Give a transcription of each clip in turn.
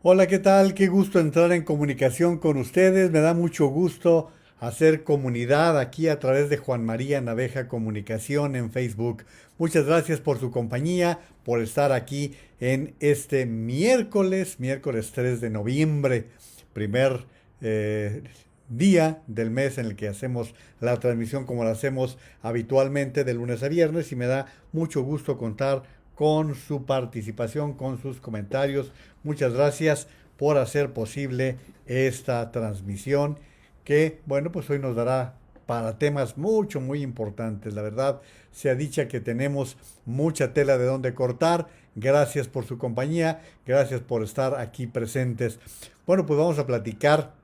Hola, ¿qué tal? Qué gusto entrar en comunicación con ustedes. Me da mucho gusto hacer comunidad aquí a través de Juan María Naveja Comunicación en Facebook. Muchas gracias por su compañía, por estar aquí en este miércoles 3 de noviembre, primer eh, día del mes en el que hacemos la transmisión como la hacemos habitualmente de lunes a viernes y me da mucho gusto contar con su participación, con sus comentarios. Muchas gracias por hacer posible esta transmisión que, bueno, pues hoy nos dará para temas muy importantes. La verdad, sea dicha que tenemos mucha tela de donde cortar. Gracias por su compañía, gracias por estar aquí presentes. Bueno, pues vamos a platicar.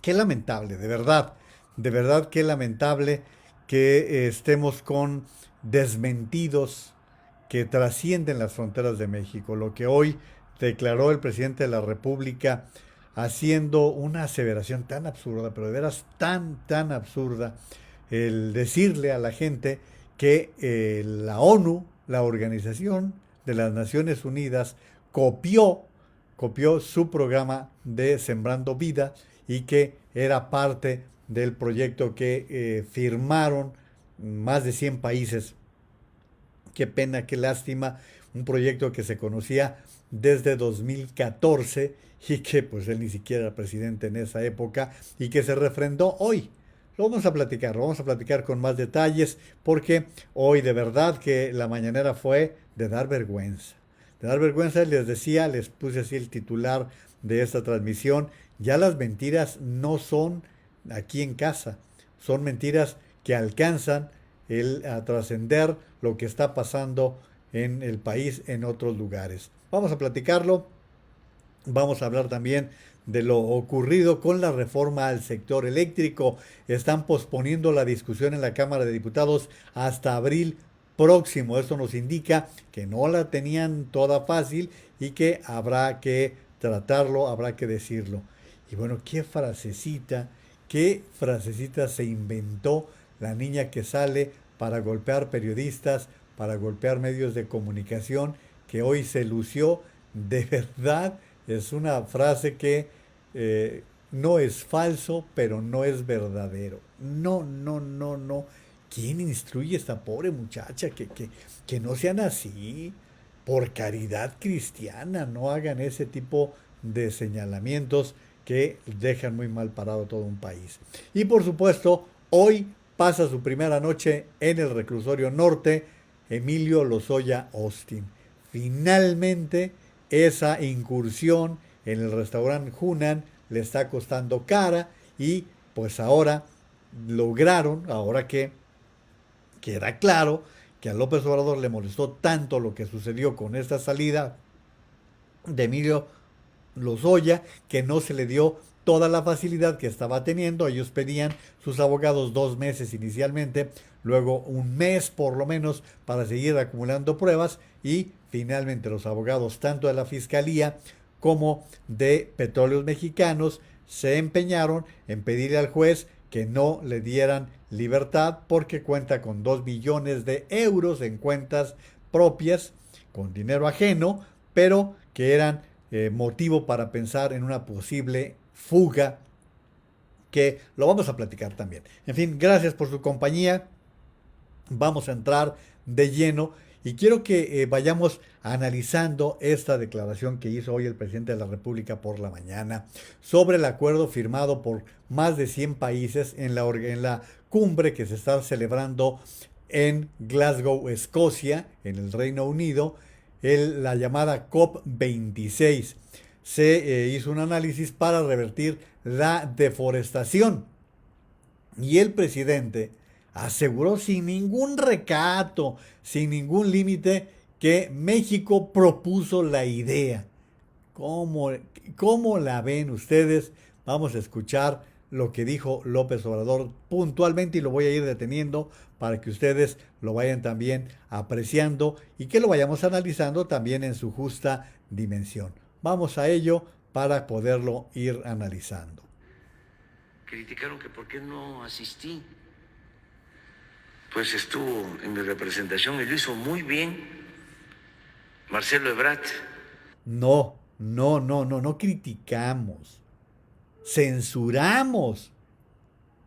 Qué lamentable, de verdad qué lamentable que estemos con desmentidos que trascienden las fronteras de México. Lo que hoy declaró el presidente de la República haciendo una aseveración tan absurda, pero de veras tan absurda, el decirle a la gente que la ONU, la Organización de las Naciones Unidas, copió, copió su programa de Sembrando Vida y que era parte del proyecto que firmaron más de 100 países. Qué pena, qué lástima, un proyecto que se conocía desde 2014 y que pues él ni siquiera era presidente en esa época y que se refrendó hoy. Lo vamos a platicar con más detalles porque hoy de verdad que la mañanera fue de dar vergüenza. De dar vergüenza, les decía, les puse así el titular de esta transmisión, ya las mentiras no son aquí en casa, son mentiras que alcanzan a trascender lo que está pasando en el país en otros lugares. Vamos a platicarlo, vamos a hablar también de lo ocurrido con la reforma al sector eléctrico. Están posponiendo la discusión en la Cámara de Diputados hasta abril próximo. Esto nos indica que no la tenían toda fácil y que habrá que tratarlo, habrá que decirlo. Y bueno, qué frasecita se inventó la niña que sale para golpear periodistas, para golpear medios de comunicación, que hoy se lució. De verdad, es una frase que no es falso, pero no es verdadero. No. ¿Quién instruye a esta pobre muchacha que no sean así? Por caridad cristiana, no hagan ese tipo de señalamientos que dejan muy mal parado todo un país. Y por supuesto, hoy pasa su primera noche en el reclusorio norte Emilio Lozoya Austin. Finalmente, esa incursión en el restaurante Hunan le está costando cara y pues ahora lograron, ahora que queda claro que a López Obrador le molestó tanto lo que sucedió con esta salida de Emilio Lozoya, que no se le dio toda la facilidad que estaba teniendo. Ellos pedían sus abogados 2 meses inicialmente, luego un mes por lo menos para seguir acumulando pruebas y finalmente los abogados tanto de la Fiscalía como de Petróleos Mexicanos se empeñaron en pedirle al juez que no le dieran libertad porque cuenta con 2 millones de euros en cuentas propias con dinero ajeno, pero que eran motivo para pensar en una posible fuga que lo vamos a platicar también. En fin, gracias por su compañía. Vamos a entrar de lleno y quiero que vayamos analizando esta declaración que hizo hoy el presidente de la República por la mañana sobre el acuerdo firmado por más de 100 países en la cumbre que se está celebrando en Glasgow, Escocia, en el Reino Unido, la llamada COP26. Se hizo un análisis para revertir la deforestación y el presidente aseguró sin ningún recato, sin ningún límite, que México propuso la idea. ¿Cómo, ¿Cómo la ven ustedes? Vamos a escuchar lo que dijo López Obrador puntualmente y lo voy a ir deteniendo para que ustedes lo vayan también apreciando y que lo vayamos analizando también en su justa dimensión. Vamos a ello para poderlo ir analizando. Criticaron que por qué no asistí. Pues estuvo en mi representación y lo hizo muy bien Marcelo Ebrard. No, No, no, no, no criticamos, censuramos,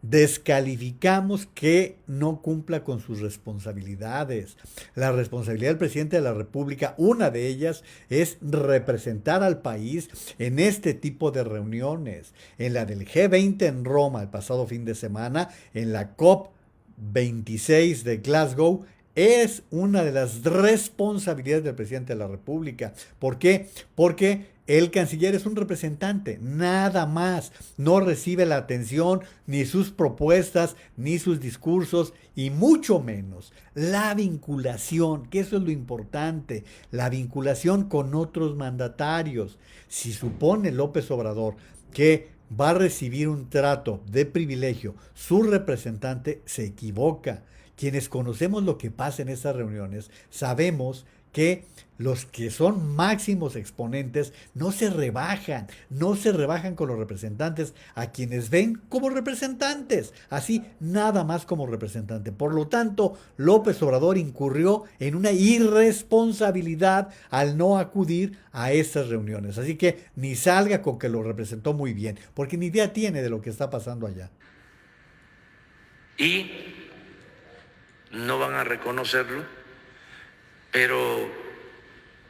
descalificamos que no cumpla con sus responsabilidades. La responsabilidad del presidente de la República, una de ellas es representar al país en este tipo de reuniones, en la del G20 en Roma el pasado fin de semana, en la COP26 de Glasgow. Es una de las responsabilidades del presidente de la República. ¿Por qué? Porque el canciller es un representante, nada más. No recibe la atención, ni sus propuestas, ni sus discursos, y mucho menos la vinculación, que eso es lo importante, la vinculación con otros mandatarios. Si supone López Obrador que va a recibir un trato de privilegio, su representante se equivoca. Quienes conocemos lo que pasa en estas reuniones, sabemos que los que son máximos exponentes no se rebajan, no se rebajan con los representantes a quienes ven como representantes, así nada más como representante. Por lo tanto, López Obrador incurrió en una irresponsabilidad al no acudir a estas reuniones. Así que ni salga con que lo representó muy bien, porque ni idea tiene de lo que está pasando allá. Y no van a reconocerlo, pero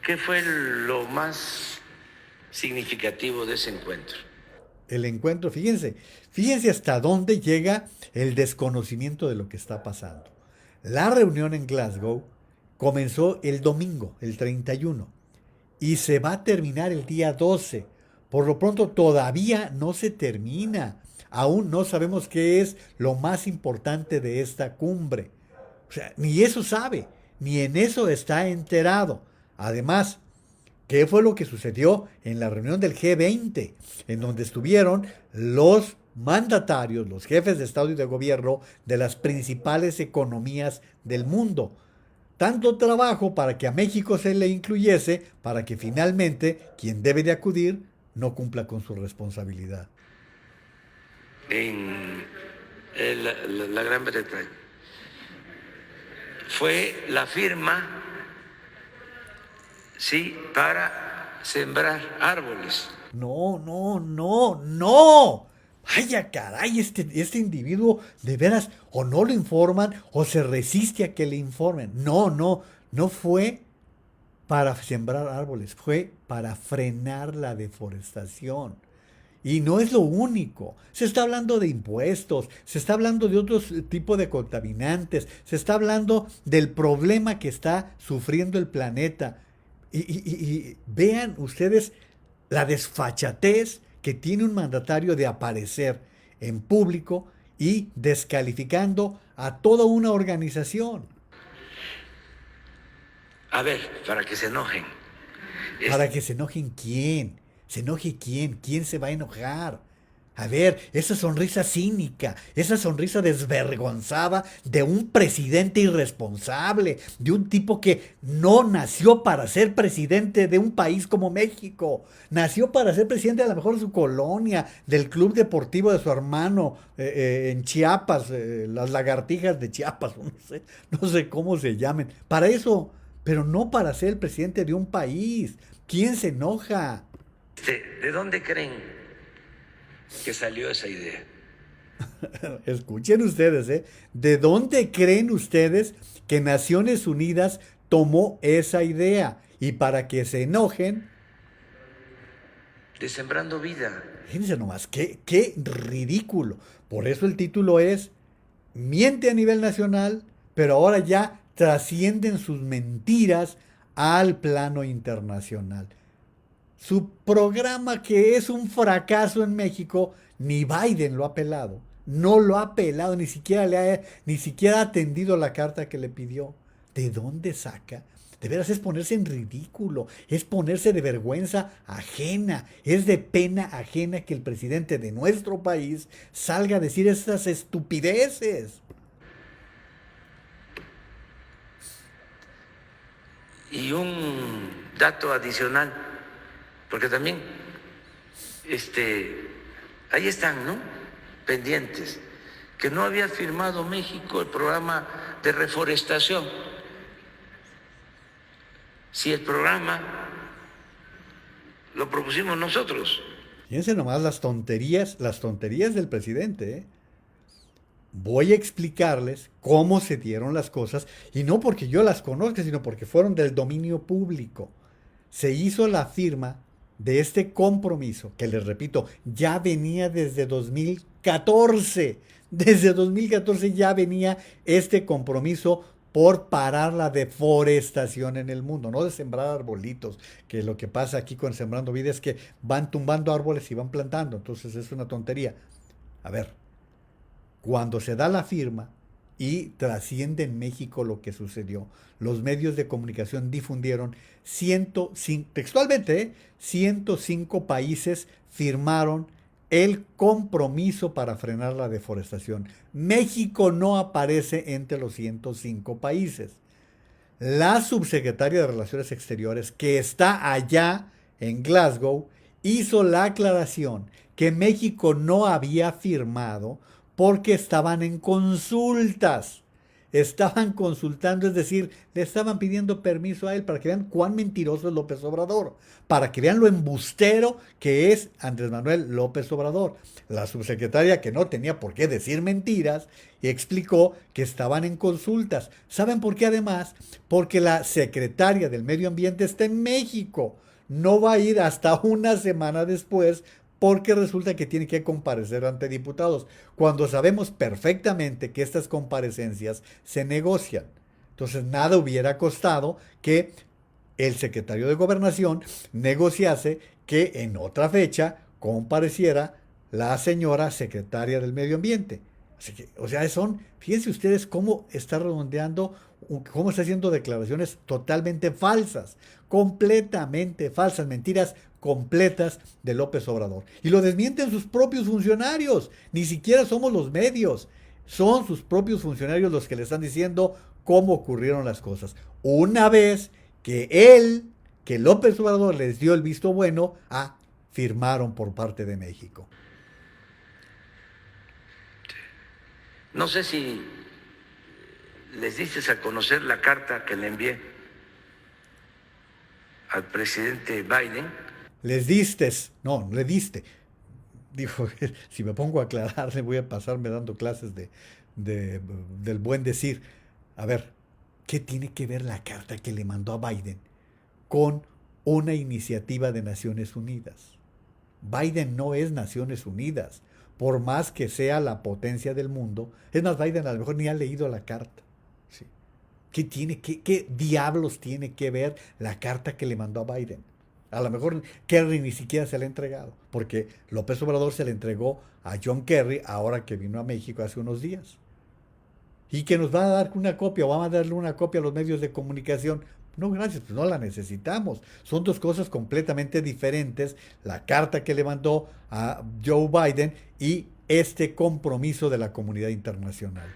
¿qué fue lo más significativo de ese encuentro? El encuentro, fíjense hasta dónde llega el desconocimiento de lo que está pasando. La reunión en Glasgow comenzó el domingo, el 31, y se va a terminar el día 12. Por lo pronto todavía no se termina. Aún no sabemos qué es lo más importante de esta cumbre. O sea, ni eso sabe, ni en eso está enterado. Además, ¿qué fue lo que sucedió en la reunión del G20? En donde estuvieron los mandatarios, los jefes de Estado y de Gobierno de las principales economías del mundo. Tanto trabajo para que a México se le incluyese, para que finalmente quien debe de acudir no cumpla con su responsabilidad. En la Gran Bretaña fue la firma, sí, para sembrar árboles. No, no, no, no. Vaya caray, este individuo de veras o no lo informan o se resiste a que le informen. No, no, no fue para sembrar árboles, fue para frenar la deforestación. Y no es lo único. Se está hablando de impuestos, se está hablando de otros tipos de contaminantes, se está hablando del problema que está sufriendo el planeta. Y vean ustedes la desfachatez que tiene un mandatario de aparecer en público y descalificando a toda una organización. A ver, para que se enojen. ¿Para que se enojen quién? ¿Se enoje quién? ¿Quién se va a enojar? A ver, esa sonrisa cínica, esa sonrisa desvergonzada de un presidente irresponsable, de un tipo que no nació para ser presidente de un país como México, nació para ser presidente a lo mejor de su colonia, del club deportivo de su hermano en Chiapas, las lagartijas de Chiapas, no sé cómo se llamen, para eso, pero no para ser el presidente de un país. ¿Quién se enoja? ¿De dónde creen que salió esa idea? Escuchen ustedes, ¿eh? ¿De dónde creen ustedes que Naciones Unidas tomó esa idea? Y para que se enojen, De Sembrando Vida. fíjense nomás, qué ridículo. Por eso el título es Miente a nivel nacional, pero ahora ya trascienden sus mentiras al plano internacional. Su programa, que es un fracaso en México, ni Biden lo ha pelado. No lo ha pelado, ni siquiera ha atendido la carta que le pidió. ¿De dónde saca? De veras es ponerse en ridículo, es ponerse de vergüenza ajena, es de pena ajena que el presidente de nuestro país salga a decir esas estupideces. Y un dato adicional, porque también ahí están, ¿no? Pendientes, que no había firmado México el programa de reforestación. Si el programa lo propusimos nosotros. Fíjense nomás las tonterías del presidente, ¿eh? Voy a explicarles cómo se dieron las cosas, y no porque yo las conozca, sino porque fueron del dominio público. Se hizo la firma de este compromiso, que les repito, ya venía desde 2014. Desde 2014 ya venía este compromiso por parar la deforestación en el mundo, no de sembrar arbolitos, que lo que pasa aquí con Sembrando Vida es que van tumbando árboles y van plantando, entonces es una tontería. A ver, cuando se da la firma y trasciende en México lo que sucedió, los medios de comunicación difundieron 105, textualmente, 105 países firmaron el compromiso para frenar la deforestación. México no aparece entre los 105 países. La subsecretaria de Relaciones Exteriores, que está allá en Glasgow, hizo la aclaración que México no había firmado porque estaban en consultas. Estaban consultando, es decir, le estaban pidiendo permiso a él para que vean cuán mentiroso es López Obrador, para que vean lo embustero que es Andrés Manuel López Obrador. La subsecretaria, que no tenía por qué decir mentiras, explicó que estaban en consultas. ¿Saben por qué además? Porque la secretaria del Medio Ambiente está en México. No va a ir hasta una semana después porque resulta que tiene que comparecer ante diputados, cuando sabemos perfectamente que estas comparecencias se negocian. Entonces nada hubiera costado que el secretario de Gobernación negociase que en otra fecha compareciera la señora secretaria del Medio Ambiente. Así que, o sea, fíjense ustedes cómo está redondeando, cómo está haciendo declaraciones totalmente falsas, completamente falsas, mentiras completas de López Obrador. Y lo desmienten sus propios funcionarios, ni siquiera somos los medios, son sus propios funcionarios los que le están diciendo cómo ocurrieron las cosas. Una vez que López Obrador les dio el visto bueno, firmaron por parte de México. No sé si les diste a conocer la carta que le envié al presidente Biden. Les diste, no le diste. Dijo, si me pongo a aclararle voy a pasarme dando clases del buen decir. A ver, ¿qué tiene que ver la carta que le mandó a Biden con una iniciativa de Naciones Unidas? Biden no es Naciones Unidas, por más que sea la potencia del mundo. Es más, Biden a lo mejor ni ha leído la carta. ¿Sí? ¿Qué diablos tiene que ver la carta que le mandó a Biden? A lo mejor Kerry ni siquiera se la ha entregado, porque López Obrador se la entregó a John Kerry ahora que vino a México hace unos días. Y que nos va a dar una copia, o vamos a darle una copia a los medios de comunicación. No, gracias, pues no la necesitamos. Son dos cosas completamente diferentes, la carta que le mandó a Joe Biden y este compromiso de la comunidad internacional.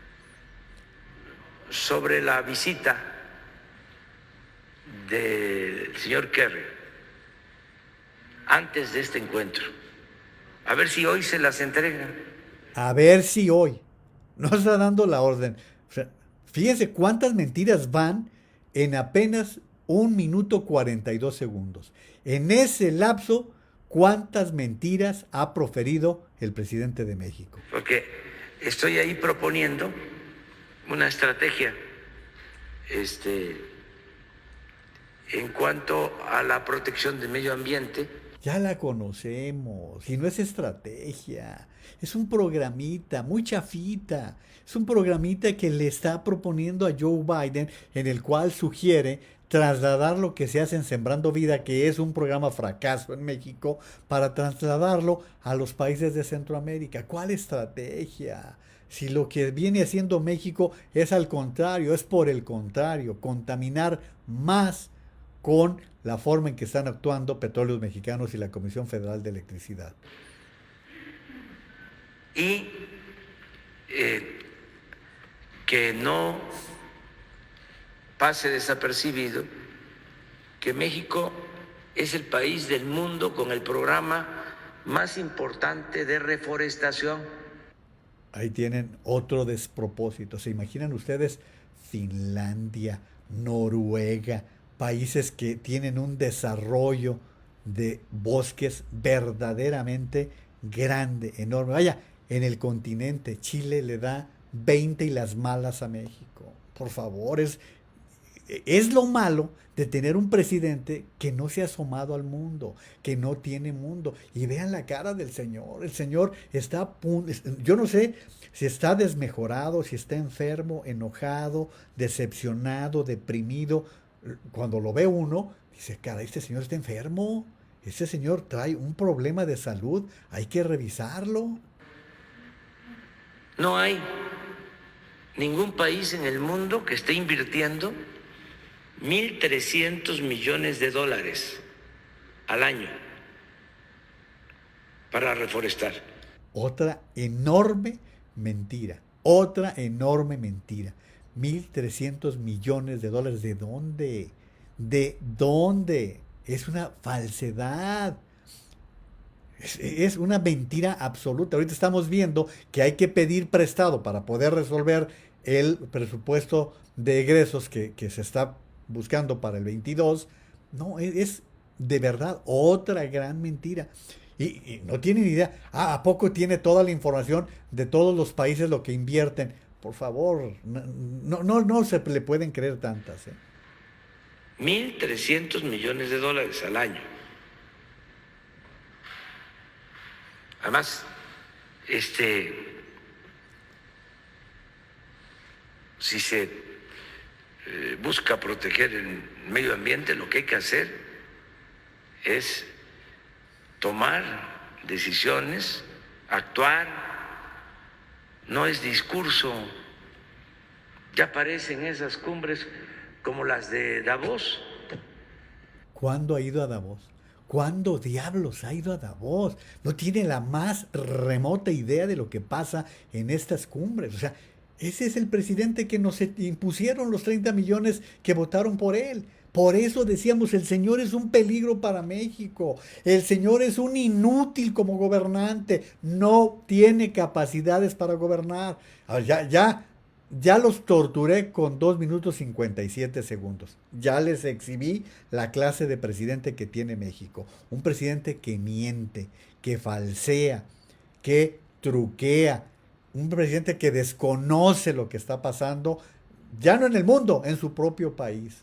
Sobre la visita del señor Kerry antes de este encuentro, a ver si hoy se las entrega. A ver si hoy. No está dando la orden. O sea, fíjense cuántas mentiras van en apenas 1 minuto 42 segundos. En ese lapso, ¿cuántas mentiras ha proferido el presidente de México? Porque estoy ahí proponiendo una estrategia en cuanto a la protección del medio ambiente. Ya la conocemos, y no es estrategia, es un programita muy chafita, es un programita que le está proponiendo a Joe Biden, en el cual sugiere trasladar lo que se hace en Sembrando Vida, que es un programa fracaso en México, para trasladarlo a los países de Centroamérica. ¿Cuál estrategia? Si lo que viene haciendo México es al contrario, es por el contrario, contaminar más con la forma en que están actuando Petróleos Mexicanos y la Comisión Federal de Electricidad. Y que no pase desapercibido que México es el país del mundo con el programa más importante de reforestación. Ahí tienen otro despropósito. ¿Se imaginan ustedes Finlandia, Noruega, países que tienen un desarrollo de bosques verdaderamente grande, enorme. Vaya, en el continente Chile le da 20 y las malas a México. Por favor, es lo malo de tener un presidente que no se ha asomado al mundo, que no tiene mundo. Y vean la cara del señor. El señor está a punto, yo no sé si está desmejorado, si está enfermo, enojado, decepcionado, deprimido. Cuando lo ve uno, dice, cara, este señor está enfermo. Este señor trae un problema de salud. Hay que revisarlo. No hay ningún país en el mundo que esté invirtiendo 1.300 millones de dólares al año para reforestar. Otra enorme mentira. Otra enorme mentira. 1.300 millones de dólares. ¿De dónde? ¿De dónde? Es una falsedad. Es una mentira absoluta. Ahorita estamos viendo que hay que pedir prestado para poder resolver el presupuesto de egresos que se está buscando para el 22. No, es de verdad otra gran mentira. Y no tienen idea. ¿A poco tiene toda la información de todos los países lo que invierten? Por favor, no se le pueden creer tantas. 1.300 millones de dólares al año. Además, si se busca proteger el medio ambiente, lo que hay que hacer es tomar decisiones, actuar, no es discurso. Ya parecen esas cumbres como las de Davos. ¿Cuándo ha ido a Davos? ¿Cuándo diablos ha ido a Davos? No tiene la más remota idea de lo que pasa en estas cumbres. O sea, ese es el presidente que nos impusieron los 30 millones que votaron por él. Por eso decíamos, el señor es un peligro para México. El señor es un inútil como gobernante. No tiene capacidades para gobernar. Ya los torturé con 2 minutos 57 segundos. Ya les exhibí la clase de presidente que tiene México. Un presidente que miente, que falsea, que truquea. Un presidente que desconoce lo que está pasando, ya no en el mundo, en su propio país,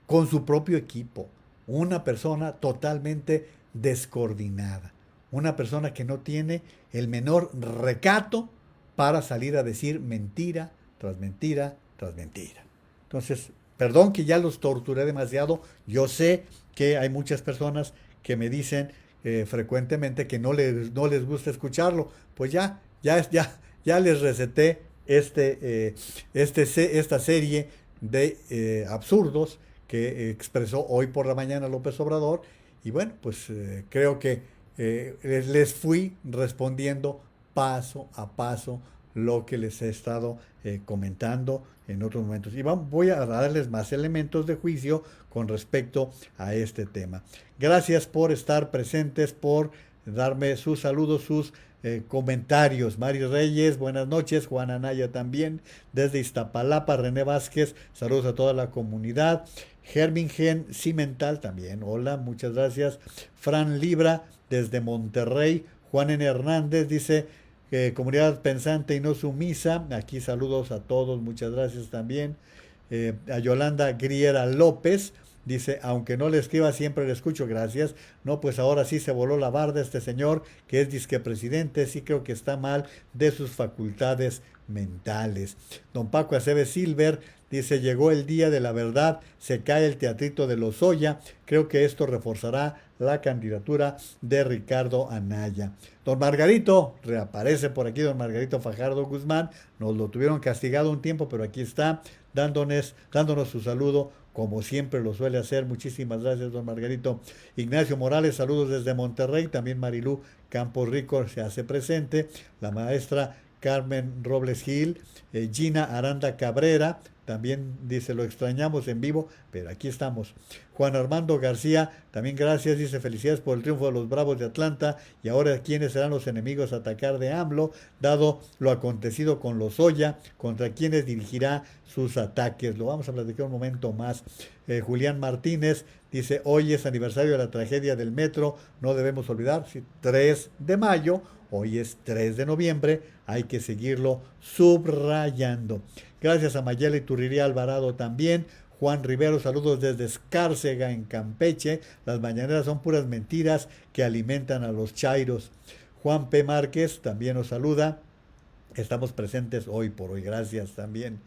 con su propio equipo. Una persona totalmente descoordinada. Una persona que no tiene el menor recato para salir a decir mentira tras mentira tras mentira. Entonces, perdón que ya los torturé demasiado. Yo sé que hay muchas personas que me dicen frecuentemente que no les gusta escucharlo. Pues ya les receté esta serie de absurdos que expresó hoy por la mañana López Obrador. Y bueno, pues creo que les fui respondiendo paso a paso lo que les he estado comentando en otros momentos. Y voy a darles más elementos de juicio con respecto a este tema. Gracias por estar presentes, por darme sus saludos, sus comentarios. Mari Reyes, buenas noches. Juan Anaya también, desde Iztapalapa. René Vázquez, saludos a toda la comunidad. Germingen Cimental también, hola, muchas gracias. Fran Libra, desde Monterrey. Juan N. Hernández dice, comunidad pensante y no sumisa. Aquí saludos a todos, muchas gracias también. A Yolanda Griera López dice, aunque no le escriba siempre le escucho, gracias. No, pues ahora sí se voló la barda este señor que es disque presidente, sí creo que está mal de sus facultades mentales. Don Paco Aceves Silver dice, llegó el día de la verdad, se cae el teatrito de Lozoya, creo que esto reforzará la candidatura de Ricardo Anaya. Don Margarito, reaparece por aquí don Margarito Fajardo Guzmán, nos lo tuvieron castigado un tiempo, pero aquí está, dándonos su saludo, como siempre lo suele hacer. Muchísimas gracias, don Margarito. Ignacio Morales, saludos desde Monterrey, también Marilú Campos Rico se hace presente, la maestra Carmen Robles Gil, Gina Aranda Cabrera, también dice, lo extrañamos en vivo, pero aquí estamos. Juan Armando García, también gracias, dice, felicidades por el triunfo de los Bravos de Atlanta, y ahora quiénes serán los enemigos a atacar de AMLO, dado lo acontecido con Lozoya, contra quienes dirigirá sus ataques. Lo vamos a platicar un momento más. Julián Martínez dice, hoy es aniversario de la tragedia del metro, no debemos olvidar, sí, 3 de mayo, hoy es 3 de noviembre, hay que seguirlo subrayando. Gracias a Mayela Iturriría Alvarado también. Juan Rivero, saludos desde Escárcega en Campeche. Las mañaneras son puras mentiras que alimentan a los chairos. Juan P. Márquez también nos saluda. Estamos presentes hoy por hoy, gracias también.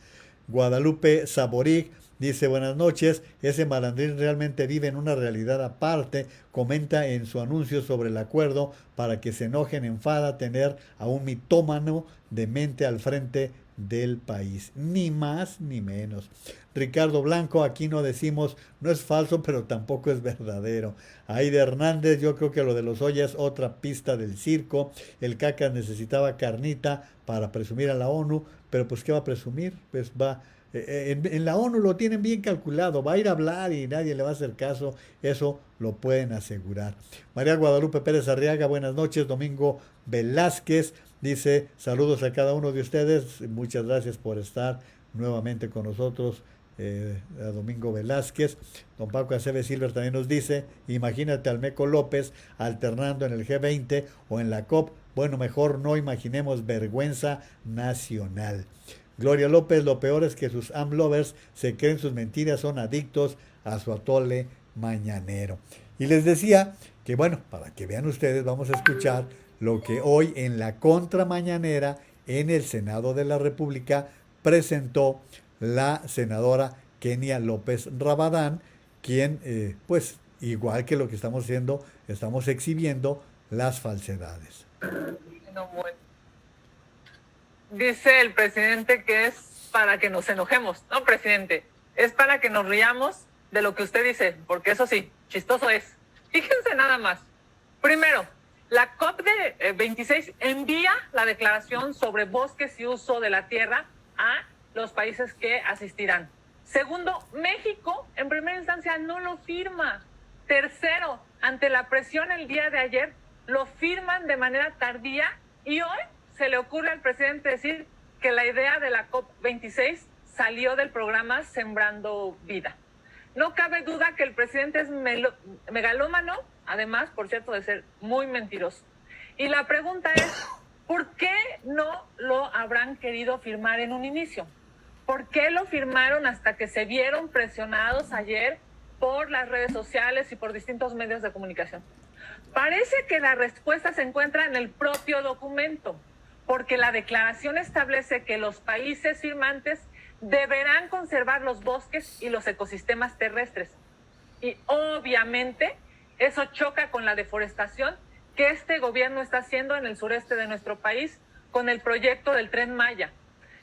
Guadalupe Saborig dice, buenas noches, ese malandrín realmente vive en una realidad aparte, comenta en su anuncio sobre el acuerdo para que se enojen, enfada tener a un mitómano de mente al frente del país, ni más ni menos. Ricardo Blanco, aquí no decimos, no es falso, pero tampoco es verdadero. Aida Hernández, yo creo que lo de Lozoya es otra pista del circo. El Cacas necesitaba carnita para presumir a la ONU, pero pues ¿qué va a presumir? Pues va, en la ONU lo tienen bien calculado, va a ir a hablar y nadie le va a hacer caso, eso lo pueden asegurar. María Guadalupe Pérez Arriaga, buenas noches. Domingo Velázquez dice, saludos a cada uno de ustedes, muchas gracias por estar nuevamente con nosotros. A Domingo Velázquez. Don Paco Aceves Silver también nos dice, imagínate al Meco López alternando en el G20 o en la COP, bueno, mejor no imaginemos, vergüenza nacional. Gloria López, lo peor es que sus AMLovers se creen sus mentiras, son adictos a su atole mañanero. Y les decía que bueno, para que vean ustedes, vamos a escuchar lo que hoy en la contramañanera en el Senado de la República presentó la senadora Kenia López Rabadán, quien, pues, igual que lo que estamos haciendo, estamos exhibiendo las falsedades. No, bueno. Dice el presidente que es para que nos enojemos. No, presidente, es para que nos riamos de lo que usted dice, porque eso sí, chistoso es. Fíjense nada más. Primero, la COP de 26 envía la declaración sobre bosques y uso de la tierra a los países que asistirán. Segundo, México en primera instancia no lo firma. Tercero, ante la presión el día de ayer, lo firman de manera tardía y hoy se le ocurre al presidente decir que la idea de la COP26 salió del programa Sembrando Vida. No cabe duda que el presidente es megalómano, además, por cierto, de ser muy mentiroso. Y la pregunta es, ¿por qué no lo habrán querido firmar en un inicio? ¿Por qué lo firmaron hasta que se vieron presionados ayer por las redes sociales y por distintos medios de comunicación? Parece que la respuesta se encuentra en el propio documento, porque la declaración establece que los países firmantes deberán conservar los bosques y los ecosistemas terrestres. Y obviamente eso choca con la deforestación que este gobierno está haciendo en el sureste de nuestro país con el proyecto del Tren Maya,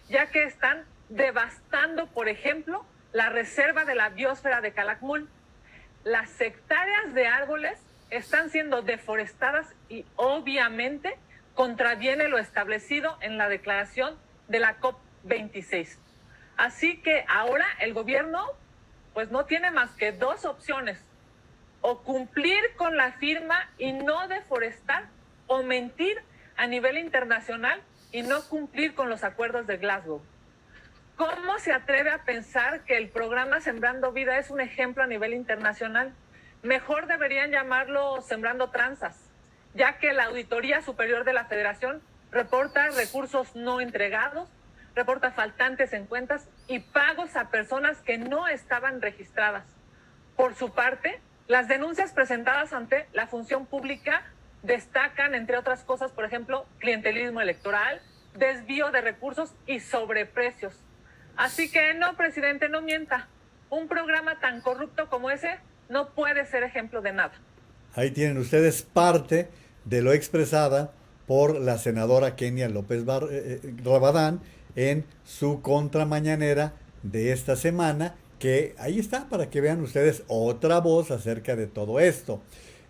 ya que están devastando, por ejemplo, la reserva de la biosfera de Calakmul. Las hectáreas de árboles están siendo deforestadas y obviamente contraviene lo establecido en la declaración de la COP26. Así que ahora el gobierno pues no tiene más que dos opciones: o cumplir con la firma y no deforestar, o mentir a nivel internacional y no cumplir con los acuerdos de Glasgow. ¿Cómo se atreve a pensar que el programa Sembrando Vida es un ejemplo a nivel internacional? Mejor deberían llamarlo Sembrando Tranzas, ya que la Auditoría Superior de la Federación reporta recursos no entregados, reporta faltantes en cuentas y pagos a personas que no estaban registradas. Por su parte, las denuncias presentadas ante la función pública destacan, entre otras cosas, por ejemplo, clientelismo electoral, desvío de recursos y sobreprecios. Así que no, presidente, no mienta. Un programa tan corrupto como ese no puede ser ejemplo de nada. Ahí tienen ustedes parte de lo expresada por la senadora Kenia López Rabadán en su contramañanera de esta semana, que ahí está para que vean ustedes otra voz acerca de todo esto.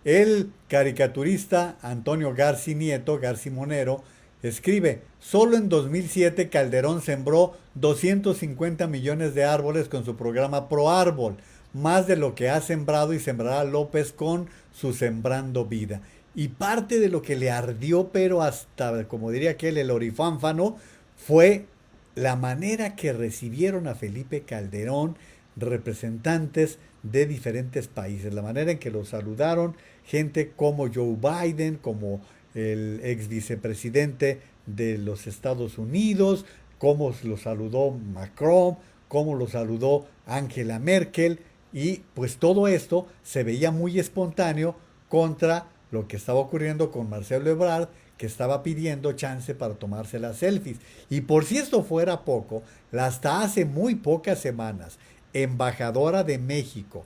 El caricaturista Antonio Garci Nieto, Garci Monero, Escribe, solo en 2007 Calderón sembró 250 millones de árboles con su programa Pro Árbol, más de lo que ha sembrado y sembrará López con su Sembrando Vida. Y parte de lo que le ardió, pero hasta, como diría aquel, el orifánfano, fue la manera que recibieron a Felipe Calderón representantes de diferentes países, la manera en que lo saludaron gente como Joe Biden, como el ex vicepresidente de los Estados Unidos, cómo lo saludó Macron, cómo lo saludó Angela Merkel, y pues todo esto se veía muy espontáneo contra lo que estaba ocurriendo con Marcelo Ebrard, que estaba pidiendo chance para tomarse las selfies. Y por si esto fuera poco, hasta hace muy pocas semanas, embajadora de México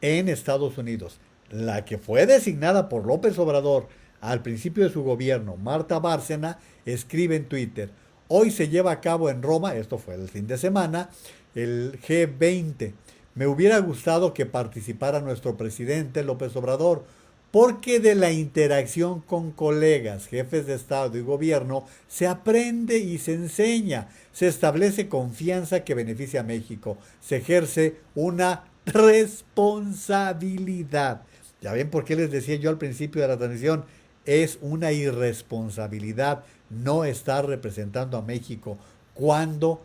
en Estados Unidos, la que fue designada por López Obrador al principio de su gobierno, Marta Bárcena, escribe en Twitter, hoy se lleva a cabo en Roma, esto fue el fin de semana, el G20. Me hubiera gustado que participara nuestro presidente López Obrador, porque de la interacción con colegas, jefes de Estado y gobierno, se aprende y se enseña, se establece confianza que beneficia a México, se ejerce una responsabilidad. Ya ven por qué les decía yo al principio de la transmisión, es una irresponsabilidad no estar representando a México cuando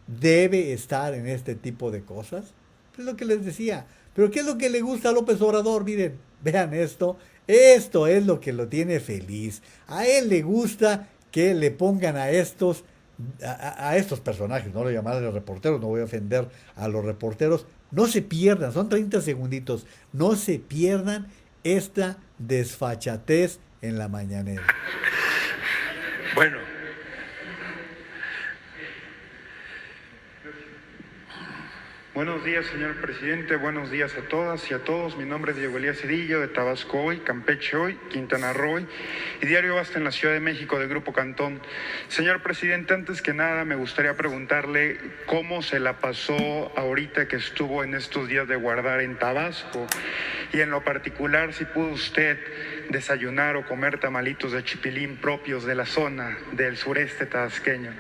debe estar en este tipo de cosas. Es lo que les decía. Pero ¿qué es lo que le gusta a López Obrador? Miren, vean esto. Esto es lo que lo tiene feliz. A él le gusta que le pongan a estos personajes, no lo llamaré reporteros, no voy a ofender a los reporteros, no se pierdan, son 30 segunditos, no se pierdan esta desfachatez en la mañanera. Bueno, buenos días, señor presidente. Buenos días a todas y a todos. Mi nombre es Diego Elías Cedillo, de Tabasco Hoy, Campeche Hoy, Quintana Roo Hoy y Diario Basta en la Ciudad de México, de Grupo Cantón. Señor presidente, antes que nada me gustaría preguntarle cómo se la pasó ahorita que estuvo en estos días de guardar en Tabasco, y en lo particular si pudo usted desayunar o comer tamalitos de chipilín propios de la zona del sureste tabasqueño.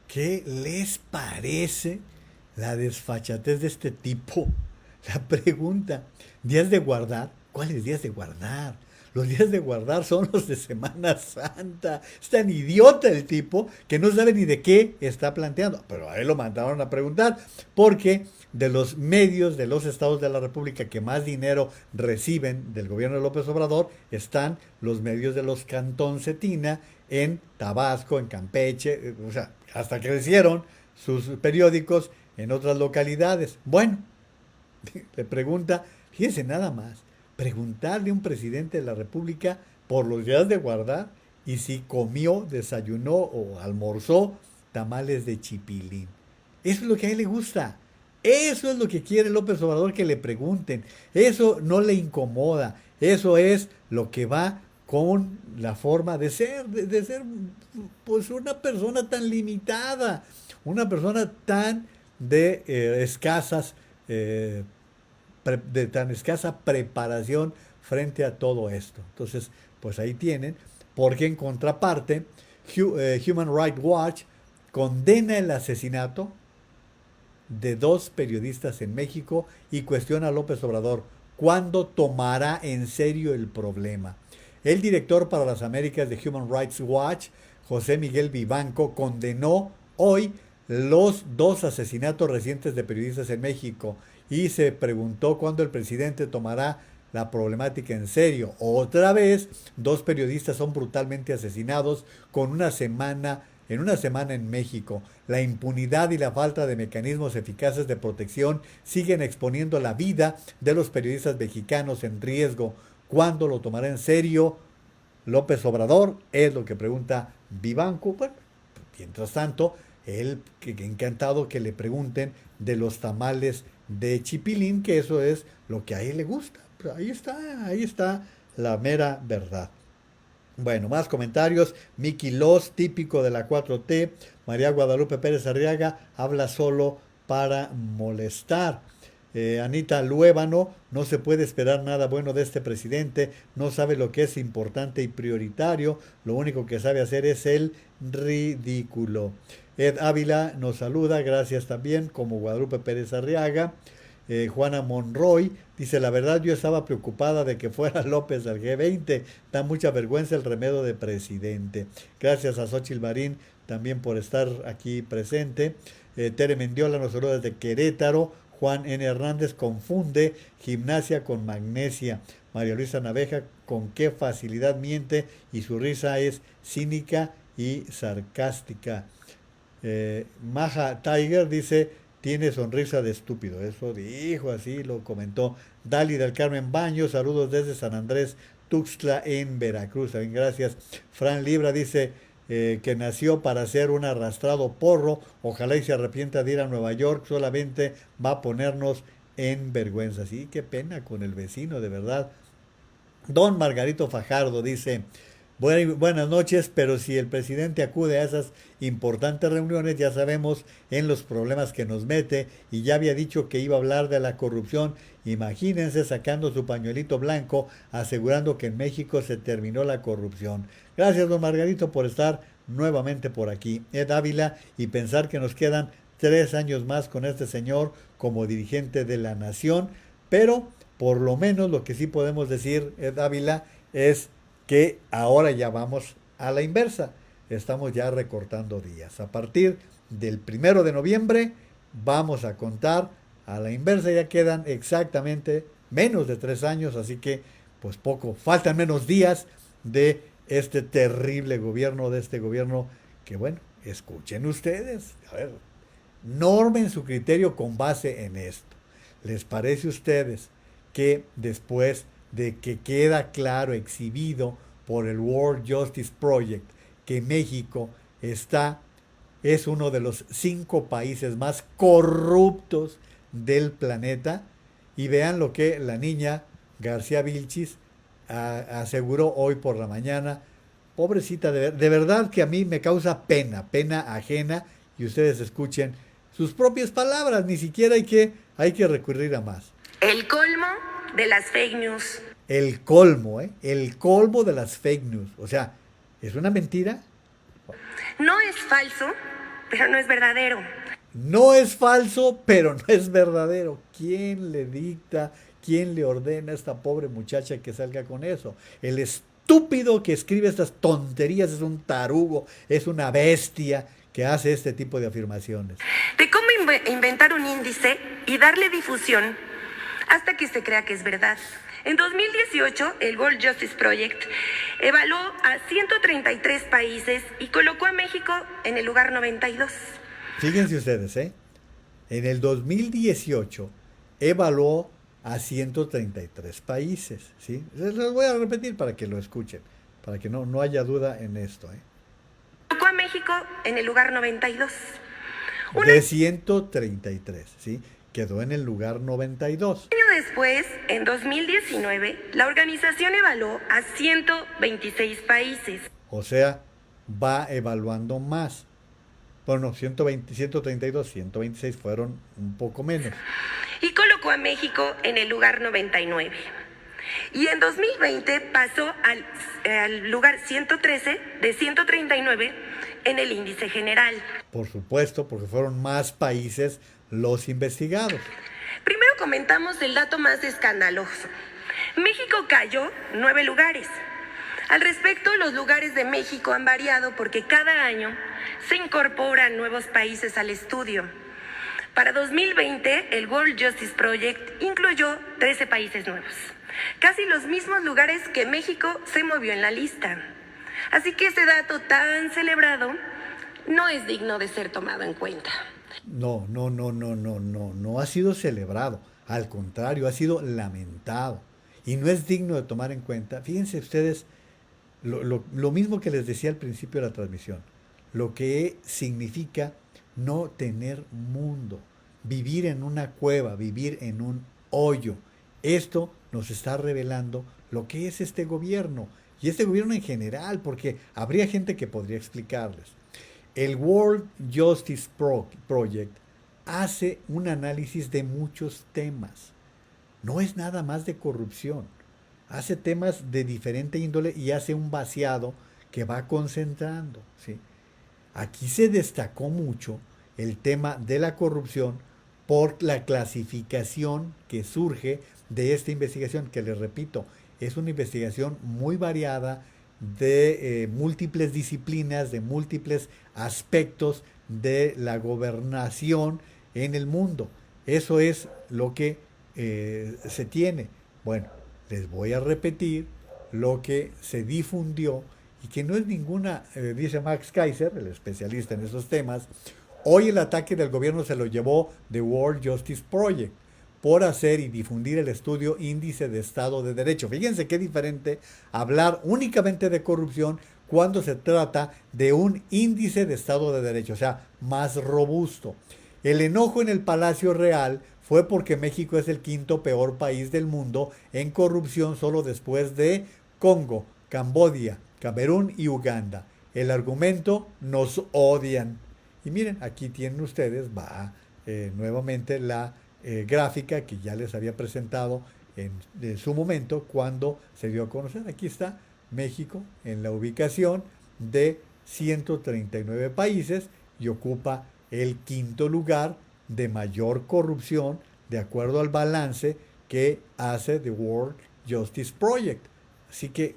¿Qué les parece la desfachatez de este tipo? La pregunta, ¿días de guardar? ¿Cuáles días de guardar? Los días de guardar son los de Semana Santa. Es tan idiota el tipo que no sabe ni de qué está planteando. Pero a él lo mandaron a preguntar porque de los medios de los estados de la República que más dinero reciben del gobierno de López Obrador están los medios de los Cantón Cetina en Tabasco, en Campeche, o sea, hasta crecieron sus periódicos en otras localidades. Bueno, le pregunta, fíjense nada más, preguntarle a un presidente de la República por los días de guardar y si comió, desayunó o almorzó tamales de chipilín. Eso es lo que a él le gusta. Eso es lo que quiere López Obrador, que le pregunten. Eso no le incomoda. Eso es lo que va con la forma de ser pues una persona tan limitada, una persona tan de tan escasa preparación frente a todo esto. Entonces, pues ahí tienen, porque en contraparte, Human Rights Watch condena el asesinato de 2 periodistas en México y cuestiona a López Obrador cuándo tomará en serio el problema. El director para las Américas de Human Rights Watch, José Miguel Vivanco, condenó hoy los 2 asesinatos recientes de periodistas en México y se preguntó cuándo el presidente tomará la problemática en serio. Otra vez, 2 periodistas son brutalmente asesinados en una semana en México. La impunidad y la falta de mecanismos eficaces de protección siguen exponiendo la vida de los periodistas mexicanos en riesgo. ¿Cuándo lo tomará en serio López Obrador? Es lo que pregunta Vivanco. Bueno, mientras tanto, él encantado que le pregunten de los tamales de chipilín, que eso es lo que a él le gusta. Pero ahí está la mera verdad. Bueno, más comentarios. Miki Los, típico de la 4T. María Guadalupe Pérez Arriaga habla solo para molestar. Anita Luébano, no se puede esperar nada bueno de este presidente, no sabe lo que es importante y prioritario, lo único que sabe hacer es el ridículo. Ed Ávila nos saluda, gracias también, como Guadalupe Pérez Arriaga. Juana Monroy dice, la verdad yo estaba preocupada de que fuera López al G20, da mucha vergüenza el remedio de presidente. Gracias a Xóchitl Marín también por estar aquí presente. Tere Mendiola nos saluda desde Querétaro. Juan N. Hernández confunde gimnasia con magnesia. María Luisa Naveja, con qué facilidad miente y su risa es cínica y sarcástica. Maja Tiger dice, tiene sonrisa de estúpido. Eso dijo, así lo comentó. Dali del Carmen Baños, saludos desde San Andrés Tuxtla en Veracruz. También gracias. Fran Libra dice que nació para ser un arrastrado porro. Ojalá y se arrepienta de ir a Nueva York. Solamente va a ponernos en vergüenza. Sí, qué pena con el vecino, de verdad. Don Margarito Fajardo dice, buenas noches, pero si el presidente acude a esas importantes reuniones, ya sabemos en los problemas que nos mete, y ya había dicho que iba a hablar de la corrupción. Imagínense sacando su pañuelito blanco, asegurando que en México se terminó la corrupción. Gracias, don Margarito, por estar nuevamente por aquí. Ed Ávila, y pensar que nos quedan 3 años más con este señor como dirigente de la nación, pero por lo menos lo que sí podemos decir, Ed Ávila, es que ahora ya vamos a la inversa. Estamos ya recortando días. A partir del 1 de noviembre vamos a contar a la inversa. Ya quedan exactamente menos de 3 años, así que pues poco, faltan menos días de este terrible gobierno, de este gobierno que, bueno, escuchen ustedes, a ver, normen su criterio con base en esto. ¿Les parece a ustedes que después de que queda claro, exhibido por el World Justice Project, que México es uno de los 5 países más corruptos del planeta? Y vean lo que la niña García Vilchis aseguró hoy por la mañana. Pobrecita, de verdad que a mí me causa pena ajena, y ustedes escuchen sus propias palabras, ni siquiera hay que recurrir a más. El colmo de las fake news. El colmo, el colmo de las fake news. O sea, ¿es una mentira? No es falso, pero no es verdadero. No es falso, pero no es verdadero. ¿Quién le dicta, quién le ordena a esta pobre muchacha que salga con eso? El estúpido que escribe estas tonterías es un tarugo, es una bestia que hace este tipo de afirmaciones. De cómo inventar un índice y darle difusión hasta que se crea que es verdad. En 2018, el World Justice Project evaluó a 133 países y colocó a México en el lugar 92. Fíjense ustedes, en el 2018 evaluó a 133 países, ¿sí? Les voy a repetir para que lo escuchen, para que no haya duda en esto, Colocó a México en el lugar 92. De 133, ¿sí? Quedó en el lugar 92. Un año después, en 2019, la organización evaluó a 126 países. O sea, va evaluando más. Bueno, 132, 126 fueron un poco menos. Y colocó a México en el lugar 99. Y en 2020 pasó al lugar 113 de 139 en el índice general. Por supuesto, porque fueron más países los investigados. Primero comentamos el dato más escandaloso. México cayó 9 lugares. Al respecto, los lugares de México han variado porque cada año se incorporan nuevos países al estudio. Para 2020, el World Justice Project incluyó 13 países nuevos, casi los mismos lugares que México se movió en la lista. Así que ese dato tan celebrado no es digno de ser tomado en cuenta. No ha sido celebrado, al contrario, ha sido lamentado y no es digno de tomar en cuenta. Fíjense ustedes, lo mismo que les decía al principio de la transmisión, lo que significa no tener mundo, vivir en una cueva, vivir en un hoyo. Esto nos está revelando lo que es este gobierno, y este gobierno en general, porque habría gente que podría explicarles. El World Justice Project hace un análisis de muchos temas. No es nada más de corrupción. Hace temas de diferente índole y hace un vaciado que va concentrando, ¿sí? Aquí se destacó mucho el tema de la corrupción por la clasificación que surge de esta investigación, que les repito, es una investigación muy variada de múltiples disciplinas, de múltiples aspectos de la gobernación en el mundo. Eso es lo que se tiene. Bueno, les voy a repetir lo que se difundió y que no es ninguna, dice Max Kaiser, el especialista en esos temas. Hoy el ataque del gobierno se lo llevó The World Justice Project por hacer y difundir el estudio Índice de Estado de Derecho. Fíjense qué diferente hablar únicamente de corrupción cuando se trata de un índice de Estado de Derecho, o sea, más robusto. El enojo en el Palacio Real fue porque México es el quinto peor país del mundo en corrupción, solo después de Congo, Camboya, Camerún y Uganda. El argumento: nos odian. Y miren, aquí tienen ustedes, nuevamente la gráfica que ya les había presentado en su momento cuando se dio a conocer. Aquí está México en la ubicación de 139 países y ocupa el quinto lugar de mayor corrupción de acuerdo al balance que hace The World Justice Project. Así que,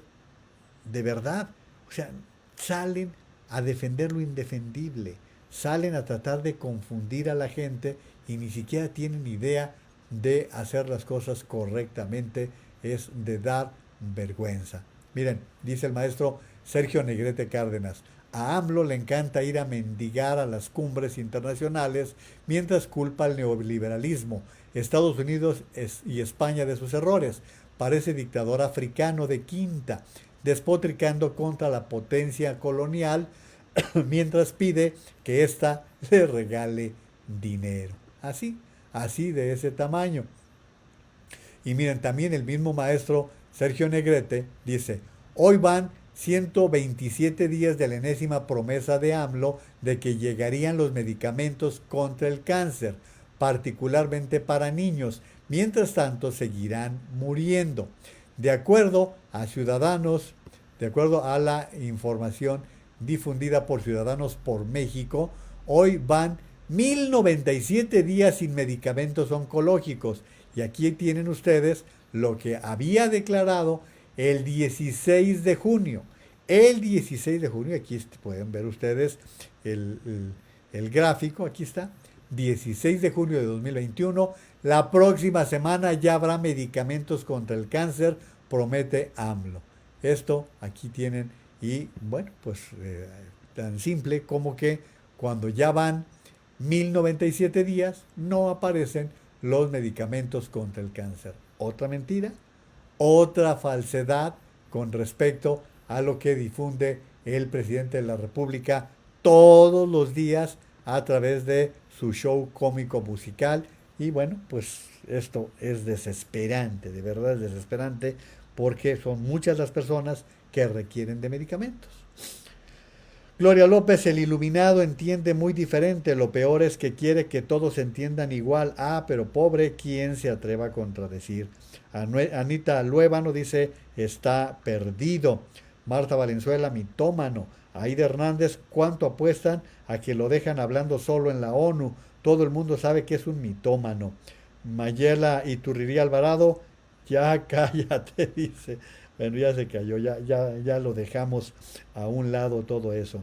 de verdad, o sea, salen a defender lo indefendible, salen a tratar de confundir a la gente y ni siquiera tienen idea de hacer las cosas correctamente. Es de dar vergüenza. Miren, dice el maestro Sergio Negrete Cárdenas: a AMLO le encanta ir a mendigar a las cumbres internacionales mientras culpa al neoliberalismo, Estados Unidos y España de sus errores. Parece dictador africano de quinta, despotricando contra la potencia colonial mientras pide que ésta le regale dinero. Así de ese tamaño. Y miren, también el mismo maestro Sergio Negrete dice: hoy van 127 días de la enésima promesa de AMLO de que llegarían los medicamentos contra el cáncer, particularmente para niños. Mientras tanto, seguirán muriendo. De acuerdo a la información difundida por Ciudadanos por México, hoy van 1097 días sin medicamentos oncológicos. Y aquí tienen ustedes lo que había declarado el 16 de junio. El 16 de junio, aquí pueden ver ustedes el gráfico, aquí está, 16 de junio de 2021, la próxima semana ya habrá medicamentos contra el cáncer, promete AMLO. Esto aquí tienen, y bueno, pues tan simple como que cuando ya van 1097 días, no aparecen los medicamentos contra el cáncer. Otra mentira, otra falsedad con respecto a lo que difunde el presidente de la República todos los días a través de su show cómico musical. Y bueno, pues esto es desesperante, de verdad es desesperante, porque son muchas las personas que requieren de medicamentos. Gloria López: el iluminado entiende muy diferente, lo peor es que quiere que todos entiendan igual. Pero pobre quien se atreva a contradecir. Anita Luébano dice: está perdido. Marta Valenzuela: mitómano. Aida Hernández: ¿cuánto apuestan a que lo dejan hablando solo en la ONU? Todo el mundo sabe que es un mitómano. Mayela Iturriría Alvarado: ya cállate, dice. Bueno, ya se cayó, ya lo dejamos a un lado todo eso.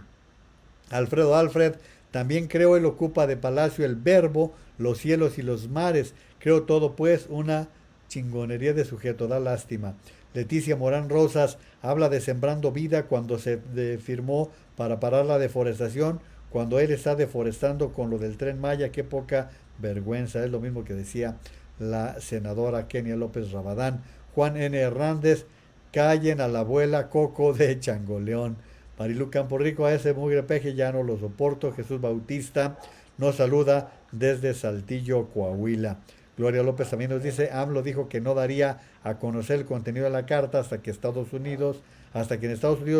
Alfred: también creo él ocupa de palacio el verbo, los cielos y los mares. Creo todo pues una chingonería de sujeto, da lástima. Leticia Morán Rosas habla de sembrando vida cuando se firmó para parar la deforestación, cuando él está deforestando con lo del Tren Maya. Qué poca vergüenza. Es lo mismo que decía la senadora Kenia López Rabadán. Juan N. Hernández: callen a la abuela Coco de Changoleón. Marilu Camporrico: a ese mugre peje ya no lo soporto. Jesús Bautista nos saluda desde Saltillo, Coahuila. Gloria López también nos dice: AMLO dijo que no daría a conocer el contenido de la carta hasta que en Estados Unidos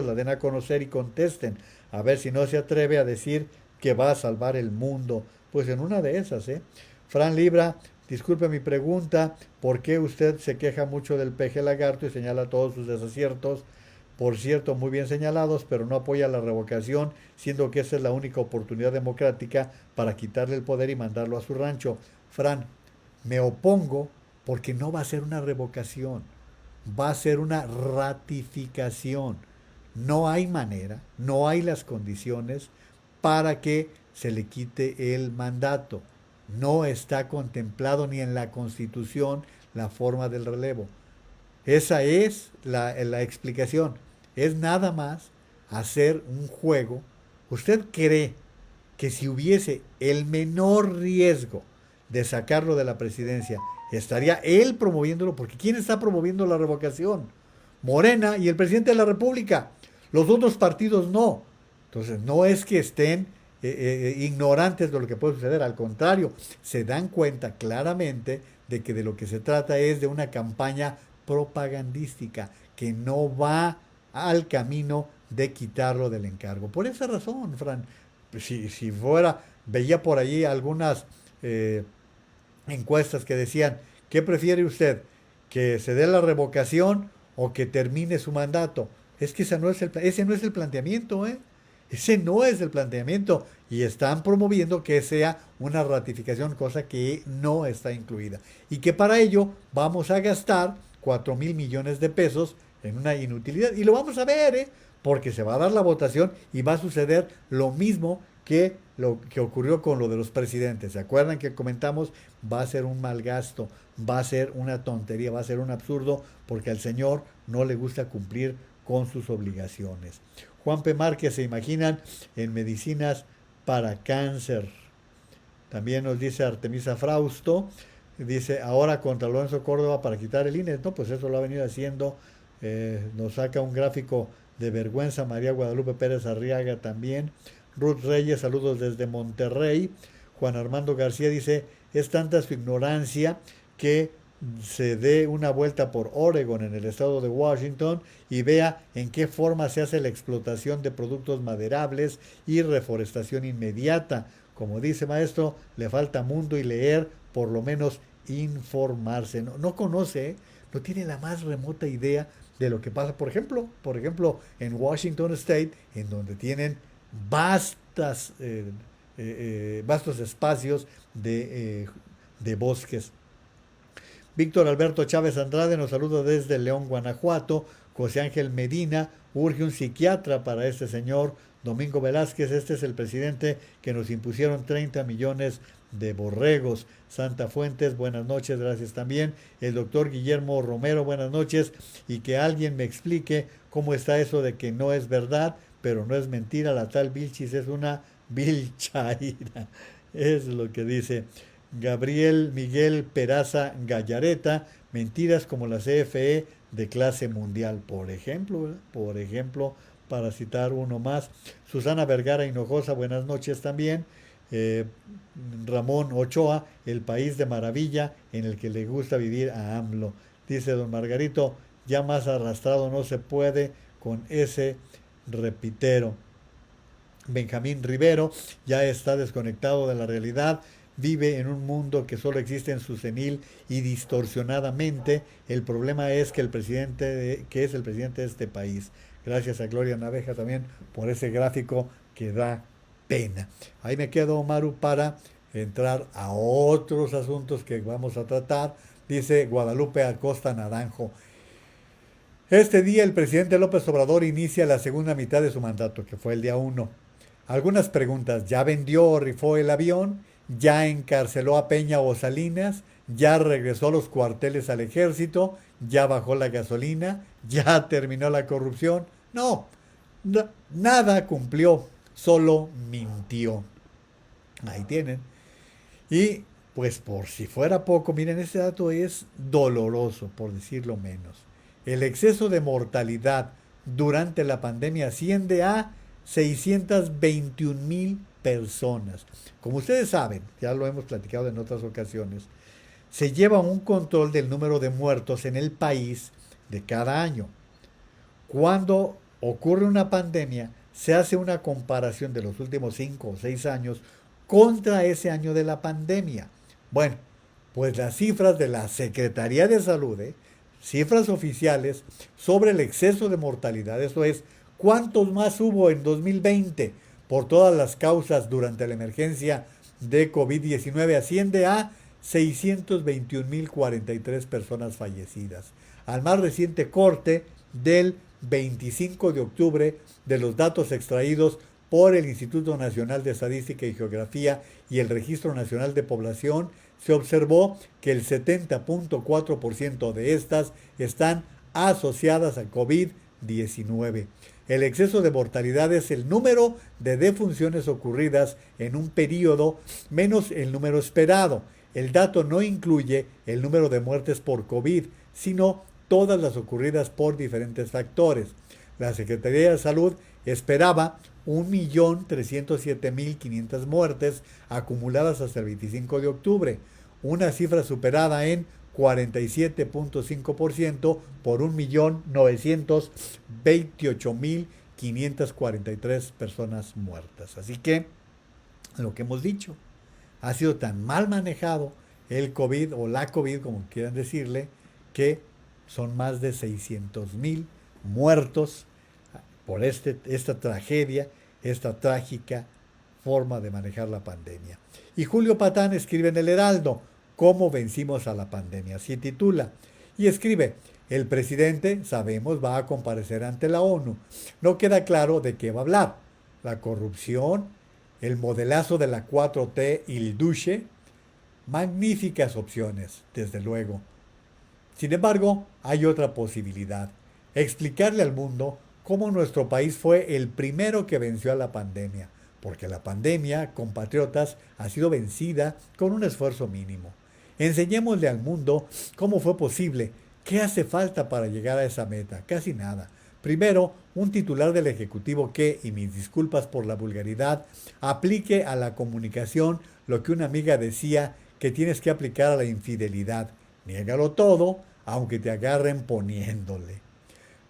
la den a conocer y contesten, a ver si no se atreve a decir que va a salvar el mundo. Pues en una de esas, ¿eh? Fran Libra, disculpe mi pregunta, ¿por qué usted se queja mucho del peje lagarto y señala todos sus desaciertos? Por cierto, muy bien señalados, pero no apoya la revocación, siendo que esa es la única oportunidad democrática para quitarle el poder y mandarlo a su rancho. Fran, me opongo porque no va a ser una revocación, va a ser una ratificación. No hay manera, no hay las condiciones para que se le quite el mandato. No está contemplado ni en la Constitución la forma del relevo. Esa es la explicación. Es nada más hacer un juego. ¿Usted cree que si hubiese el menor riesgo de sacarlo de la presidencia, estaría él promoviéndolo? Porque ¿quién está promoviendo la revocación? Morena y el presidente de la República. Los otros partidos no. Entonces, no es que estén ignorantes de lo que puede suceder. Al contrario, se dan cuenta claramente de que de lo que se trata es de una campaña propagandística que no va al camino de quitarlo del encargo. Por esa razón, Fran, si fuera, veía por allí algunas encuestas que decían, ¿qué prefiere usted? ¿Que se dé la revocación o que termine su mandato? Es que ese no es el planteamiento, ¿eh? Ese no es el planteamiento y están promoviendo que sea una ratificación, cosa que no está incluida. Y que para ello vamos a gastar 4,000 millones de pesos en una inutilidad. Y lo vamos a ver, ¿eh? Porque se va a dar la votación y va a suceder lo mismo que lo que ocurrió con lo de los presidentes. ¿Se acuerdan que comentamos? Va a ser un mal gasto, va a ser una tontería, va a ser un absurdo, porque al señor no le gusta cumplir con sus obligaciones. Juan P. Márquez, ¿se imaginan en medicinas para cáncer? También nos dice Artemisa Frausto, dice, ahora contra Lorenzo Córdoba para quitar el INE. No, pues eso lo ha venido haciendo. Nos saca un gráfico de vergüenza María Guadalupe Pérez Arriaga también. Ruth Reyes, saludos desde Monterrey. Juan Armando García dice, es tanta su ignorancia que se dé una vuelta por Oregon, en el estado de Washington, y vea en qué forma se hace la explotación de productos maderables y reforestación inmediata. Como dice maestro, le falta mundo y leer, por lo menos informarse. No conoce, ¿eh? No tiene la más remota idea de lo que pasa, por ejemplo, en Washington State, en donde tienen vastos espacios de bosques. Víctor Alberto Chávez Andrade nos saluda desde León, Guanajuato. José Ángel Medina, urge un psiquiatra para este señor. Domingo Velázquez, este es el presidente que nos impusieron 30 millones de borregos. Santa Fuentes, buenas noches, gracias también. El doctor Guillermo Romero, buenas noches. Y que alguien me explique cómo está eso de que no es verdad, pero no es mentira. La tal Vilchis es una vilchaira. Es lo que dice Gabriel Miguel Peraza Gallareta. Mentiras como la CFE de clase mundial, por ejemplo, ¿verdad? Por ejemplo, para citar uno más. Susana Vergara Hinojosa, buenas noches también. Ramón Ochoa, el país de maravilla en el que le gusta vivir a AMLO. Dice don Margarito, ya más arrastrado no se puede con ese repitero. Benjamín Rivero ya está desconectado de la realidad, vive en un mundo que solo existe en su senil y distorsionadamente. El problema es que el presidente de este país. Gracias a Gloria Naveja también por ese gráfico que da pena. Ahí me quedo, Maru, para entrar a otros asuntos que vamos a tratar. Dice Guadalupe Acosta Naranjo. Este día el presidente López Obrador inicia la segunda mitad de su mandato, que fue el día 1. Algunas preguntas. ¿Ya vendió o rifó el avión? ¿Ya encarceló a Peña o Salinas? ¿Ya regresó los cuarteles al ejército? ¿Ya bajó la gasolina? ¿Ya terminó la corrupción? No, nada cumplió, solo mintió. Ahí tienen. Y pues por si fuera poco, miren, este dato es doloroso, por decirlo menos. El exceso de mortalidad durante la pandemia asciende a 621,000 personas. Como ustedes saben, ya lo hemos platicado en otras ocasiones, se lleva un control del número de muertos en el país de cada año. Cuando ocurre una pandemia, se hace una comparación de los últimos 5 o 6 años contra ese año de la pandemia. Bueno, pues las cifras de la Secretaría de Salud, cifras oficiales sobre el exceso de mortalidad, eso es, cuántos más hubo en 2020 por todas las causas durante la emergencia de COVID-19, asciende a 621.043 personas fallecidas. Al más reciente corte del 25 de octubre de los datos extraídos por el Instituto Nacional de Estadística y Geografía y el Registro Nacional de Población, se observó que el 70.4% de estas están asociadas a COVID-19. El exceso de mortalidad es el número de defunciones ocurridas en un periodo menos el número esperado. El dato no incluye el número de muertes por COVID, sino todas las ocurridas por diferentes factores. La Secretaría de Salud esperaba 1.307.500 muertes acumuladas hasta el 25 de octubre, una cifra superada en 47.5% por 1.928.543 personas muertas. Así que, lo que hemos dicho, ha sido tan mal manejado el COVID o la COVID, como quieran decirle, que son más de 600.000 muertos por esta tragedia, esta trágica forma de manejar la pandemia. Y Julio Patán escribe en El Heraldo, ¿cómo vencimos a la pandemia? Así titula. Y escribe, el presidente, sabemos, va a comparecer ante la ONU. No queda claro de qué va a hablar. La corrupción, el modelazo de la 4T y el duche, magníficas opciones, desde luego. Sin embargo, hay otra posibilidad, explicarle al mundo cómo nuestro país fue el primero que venció a la pandemia, porque la pandemia, compatriotas, ha sido vencida con un esfuerzo mínimo. Enseñémosle al mundo cómo fue posible, qué hace falta para llegar a esa meta, casi nada. Primero, un titular del Ejecutivo que, y mis disculpas por la vulgaridad, aplique a la comunicación lo que una amiga decía que tienes que aplicar a la infidelidad. Niégalo todo, aunque te agarren poniéndole.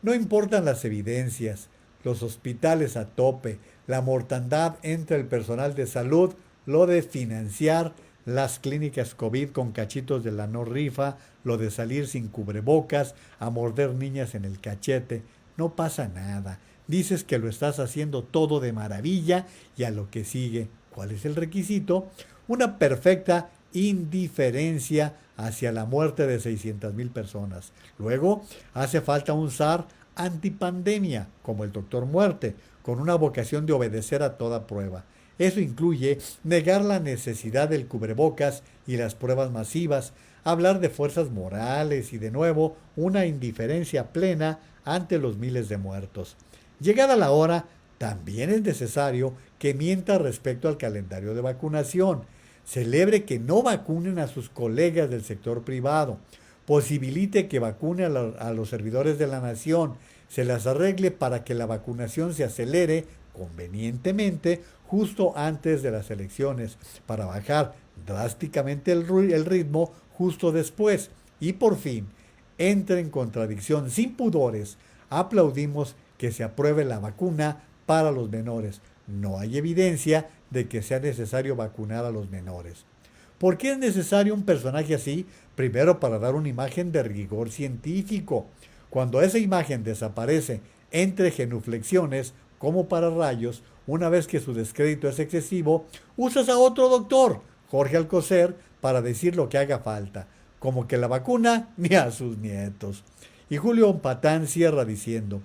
No importan las evidencias, los hospitales a tope, la mortandad entre el personal de salud, lo de financiar las clínicas COVID con cachitos de la no rifa, lo de salir sin cubrebocas, a morder niñas en el cachete. No pasa nada. Dices que lo estás haciendo todo de maravilla y a lo que sigue. ¿Cuál es el requisito? Una perfecta indiferencia hacia la muerte de 600,000 personas. Luego, hace falta un zar antipandemia, como el doctor Muerte, con una vocación de obedecer a toda prueba. Eso incluye negar la necesidad del cubrebocas y las pruebas masivas, hablar de fuerzas morales y, de nuevo, una indiferencia plena ante los miles de muertos. Llegada la hora, también es necesario que mienta respecto al calendario de vacunación. Celebre que no vacunen a sus colegas del sector privado. Posibilite que vacune a los servidores de la nación. Se las arregle para que la vacunación se acelere convenientemente justo antes de las elecciones, para bajar drásticamente el ritmo justo después. Y por fin, entre en contradicción sin pudores. Aplaudimos que se apruebe la vacuna para los menores. No hay evidencia de que sea necesario vacunar a los menores. ¿Por qué es necesario un personaje así? Primero, para dar una imagen de rigor científico. Cuando esa imagen desaparece entre genuflexiones, como para rayos, una vez que su descrédito es excesivo, usas a otro doctor, Jorge Alcocer, para decir lo que haga falta, como que la vacuna ni a sus nietos. Y Julio Patán cierra diciendo,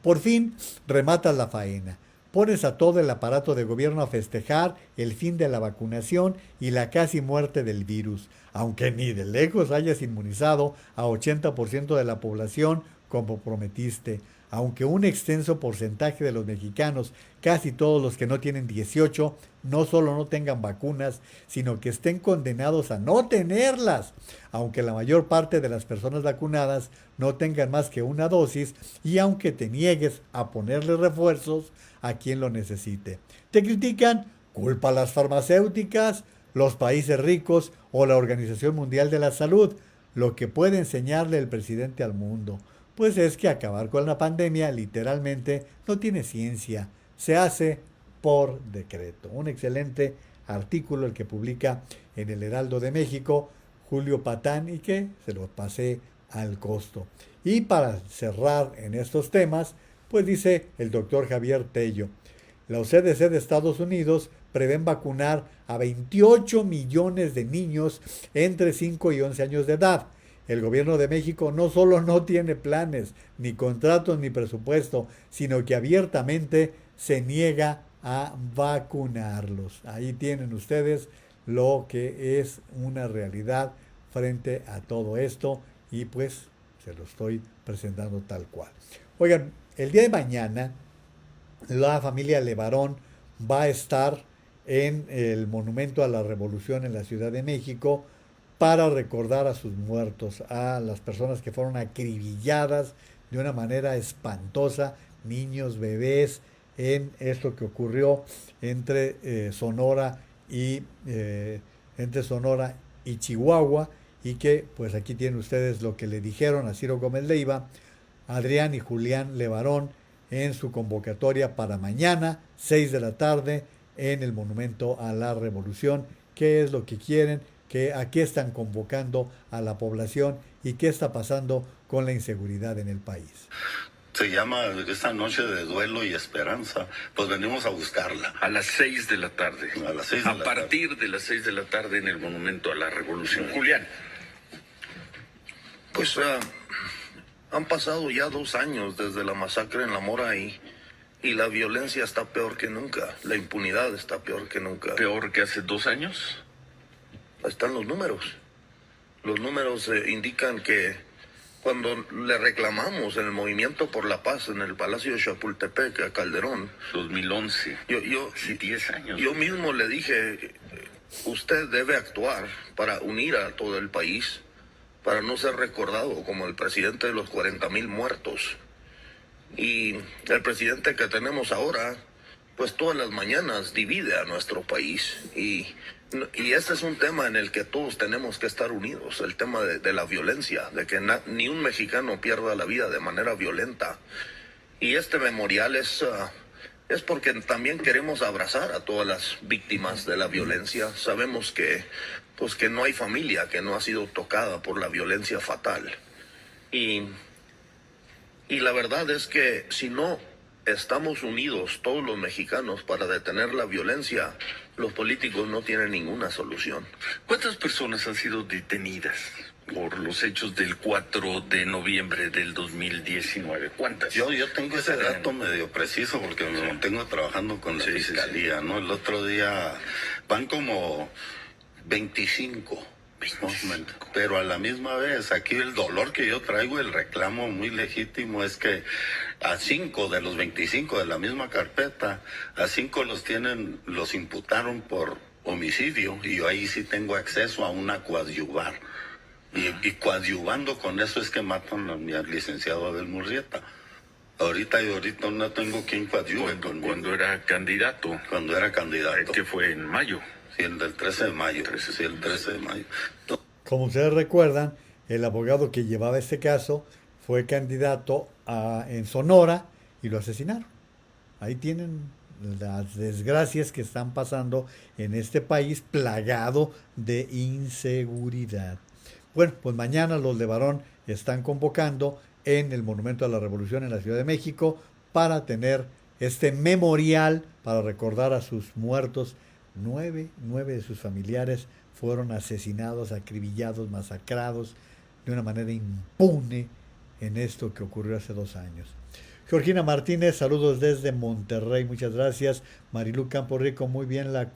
por fin rematas la faena. Pones a todo el aparato de gobierno a festejar el fin de la vacunación y la casi muerte del virus, aunque ni de lejos hayas inmunizado a 80% de la población como prometiste, aunque un extenso porcentaje de los mexicanos, casi todos los que no tienen 18, no solo no tengan vacunas, sino que estén condenados a no tenerlas, aunque la mayor parte de las personas vacunadas no tengan más que una dosis y aunque te niegues a ponerle refuerzos a quien lo necesite. Te critican, culpa a las farmacéuticas, los países ricos o la Organización Mundial de la Salud. Lo que puede enseñarle el presidente al mundo, pues es que acabar con la pandemia literalmente no tiene ciencia, se hace por decreto. Un excelente artículo el que publica en el Heraldo de México Julio Patán y que se lo pasé al costo. Y para cerrar en estos temas, pues dice el doctor Javier Tello, la CDC de Estados Unidos prevén vacunar a 28 millones de niños entre 5 y 11 años de edad. El gobierno de México no solo no tiene planes, ni contratos, ni presupuesto, sino que abiertamente se niega a vacunarlos. Ahí tienen ustedes lo que es una realidad frente a todo esto y pues se lo estoy presentando tal cual. Oigan, el día de mañana la familia Levarón va a estar en el Monumento a la Revolución en la Ciudad de México para recordar a sus muertos, a las personas que fueron acribilladas de una manera espantosa, niños, bebés, en esto que ocurrió entre Sonora y Chihuahua, y que pues aquí tienen ustedes lo que le dijeron a Ciro Gómez Leiva, Adrián y Julián Levarón, en su convocatoria para mañana, 6 de la tarde, en el Monumento a la Revolución. ¿Qué es lo que quieren? ¿A qué están convocando a la población? ¿Y qué está pasando con la inseguridad en el país? Se llama esta noche de duelo y esperanza. Pues venimos a buscarla. A las 6 de la tarde. A las 6 de la tarde. A partir de las 6 de la tarde en el Monumento a la Revolución. Julián. Pues han pasado ya 2 años desde la masacre en La Mora y la violencia está peor que nunca. La impunidad está peor que nunca. ¿Peor que hace 2 años? Ahí están los números. Los números indican que cuando le reclamamos en el Movimiento por la Paz en el Palacio de Chapultepec a Calderón. 2011. 10 años. Yo mismo le dije, usted debe actuar para unir a todo el país, para no ser recordado como el presidente de los 40,000 muertos. Y el presidente que tenemos ahora, pues todas las mañanas divide a nuestro país. Y este es un tema en el que todos tenemos que estar unidos, el tema de la violencia, de que ni un mexicano pierda la vida de manera violenta. Y este memorial es porque también queremos abrazar a todas las víctimas de la violencia. Sabemos que no hay familia que no ha sido tocada por la violencia fatal. Y la verdad es que si no estamos unidos todos los mexicanos para detener la violencia, los políticos no tienen ninguna solución. ¿Cuántas personas han sido detenidas por los hechos del 4 de noviembre del 2019? ¿Cuántas? Yo tengo ese dato medio preciso porque me mantengo trabajando con la fiscalía, ¿no? El otro día van como 25. Pero a la misma vez, aquí el dolor que yo traigo, el reclamo muy legítimo es que a 5 de los 25 de la misma carpeta, a 5 los imputaron por homicidio, y yo ahí sí tengo acceso a una coadyuvar. Y coadyuvando con eso es que matan a mi licenciado Abel Murrieta. Ahorita no tengo quien coadyuve. Cuando era candidato. Cuando era candidato. Que fue en mayo. Sí, el del 13 de mayo. El 13 de mayo. Como ustedes recuerdan, el abogado que llevaba este caso fue candidato en Sonora y lo asesinaron. Ahí tienen las desgracias que están pasando en este país plagado de inseguridad. Bueno, pues mañana los Levarón están convocando en el Monumento a la Revolución en la Ciudad de México para tener este memorial para recordar a sus muertos. 9 de sus familiares fueron asesinados, acribillados, masacrados de una manera impune en esto que ocurrió hace 2 años. Georgina Martínez, saludos desde Monterrey, muchas gracias. Marilu Campo Rico, muy bien la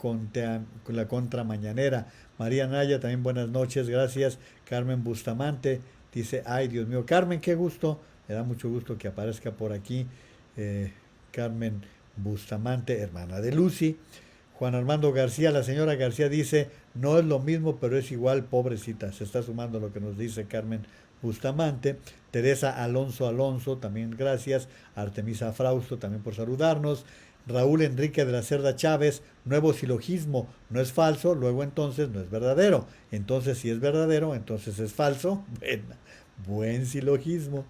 contramañanera. María Naya, también buenas noches, gracias. Carmen Bustamante dice, ay Dios mío, Carmen, qué gusto, me da mucho gusto que aparezca por aquí. Carmen Bustamante, hermana de Lucy. Juan Armando García, la señora García dice, no es lo mismo, pero es igual, pobrecita. Se está sumando lo que nos dice Carmen Bustamante. Teresa Alonso, también gracias. Artemisa Frausto, también por saludarnos. Raúl Enrique de la Cerda Chávez, nuevo silogismo, no es falso, luego entonces no es verdadero. Entonces si es verdadero, entonces es falso. Buen silogismo.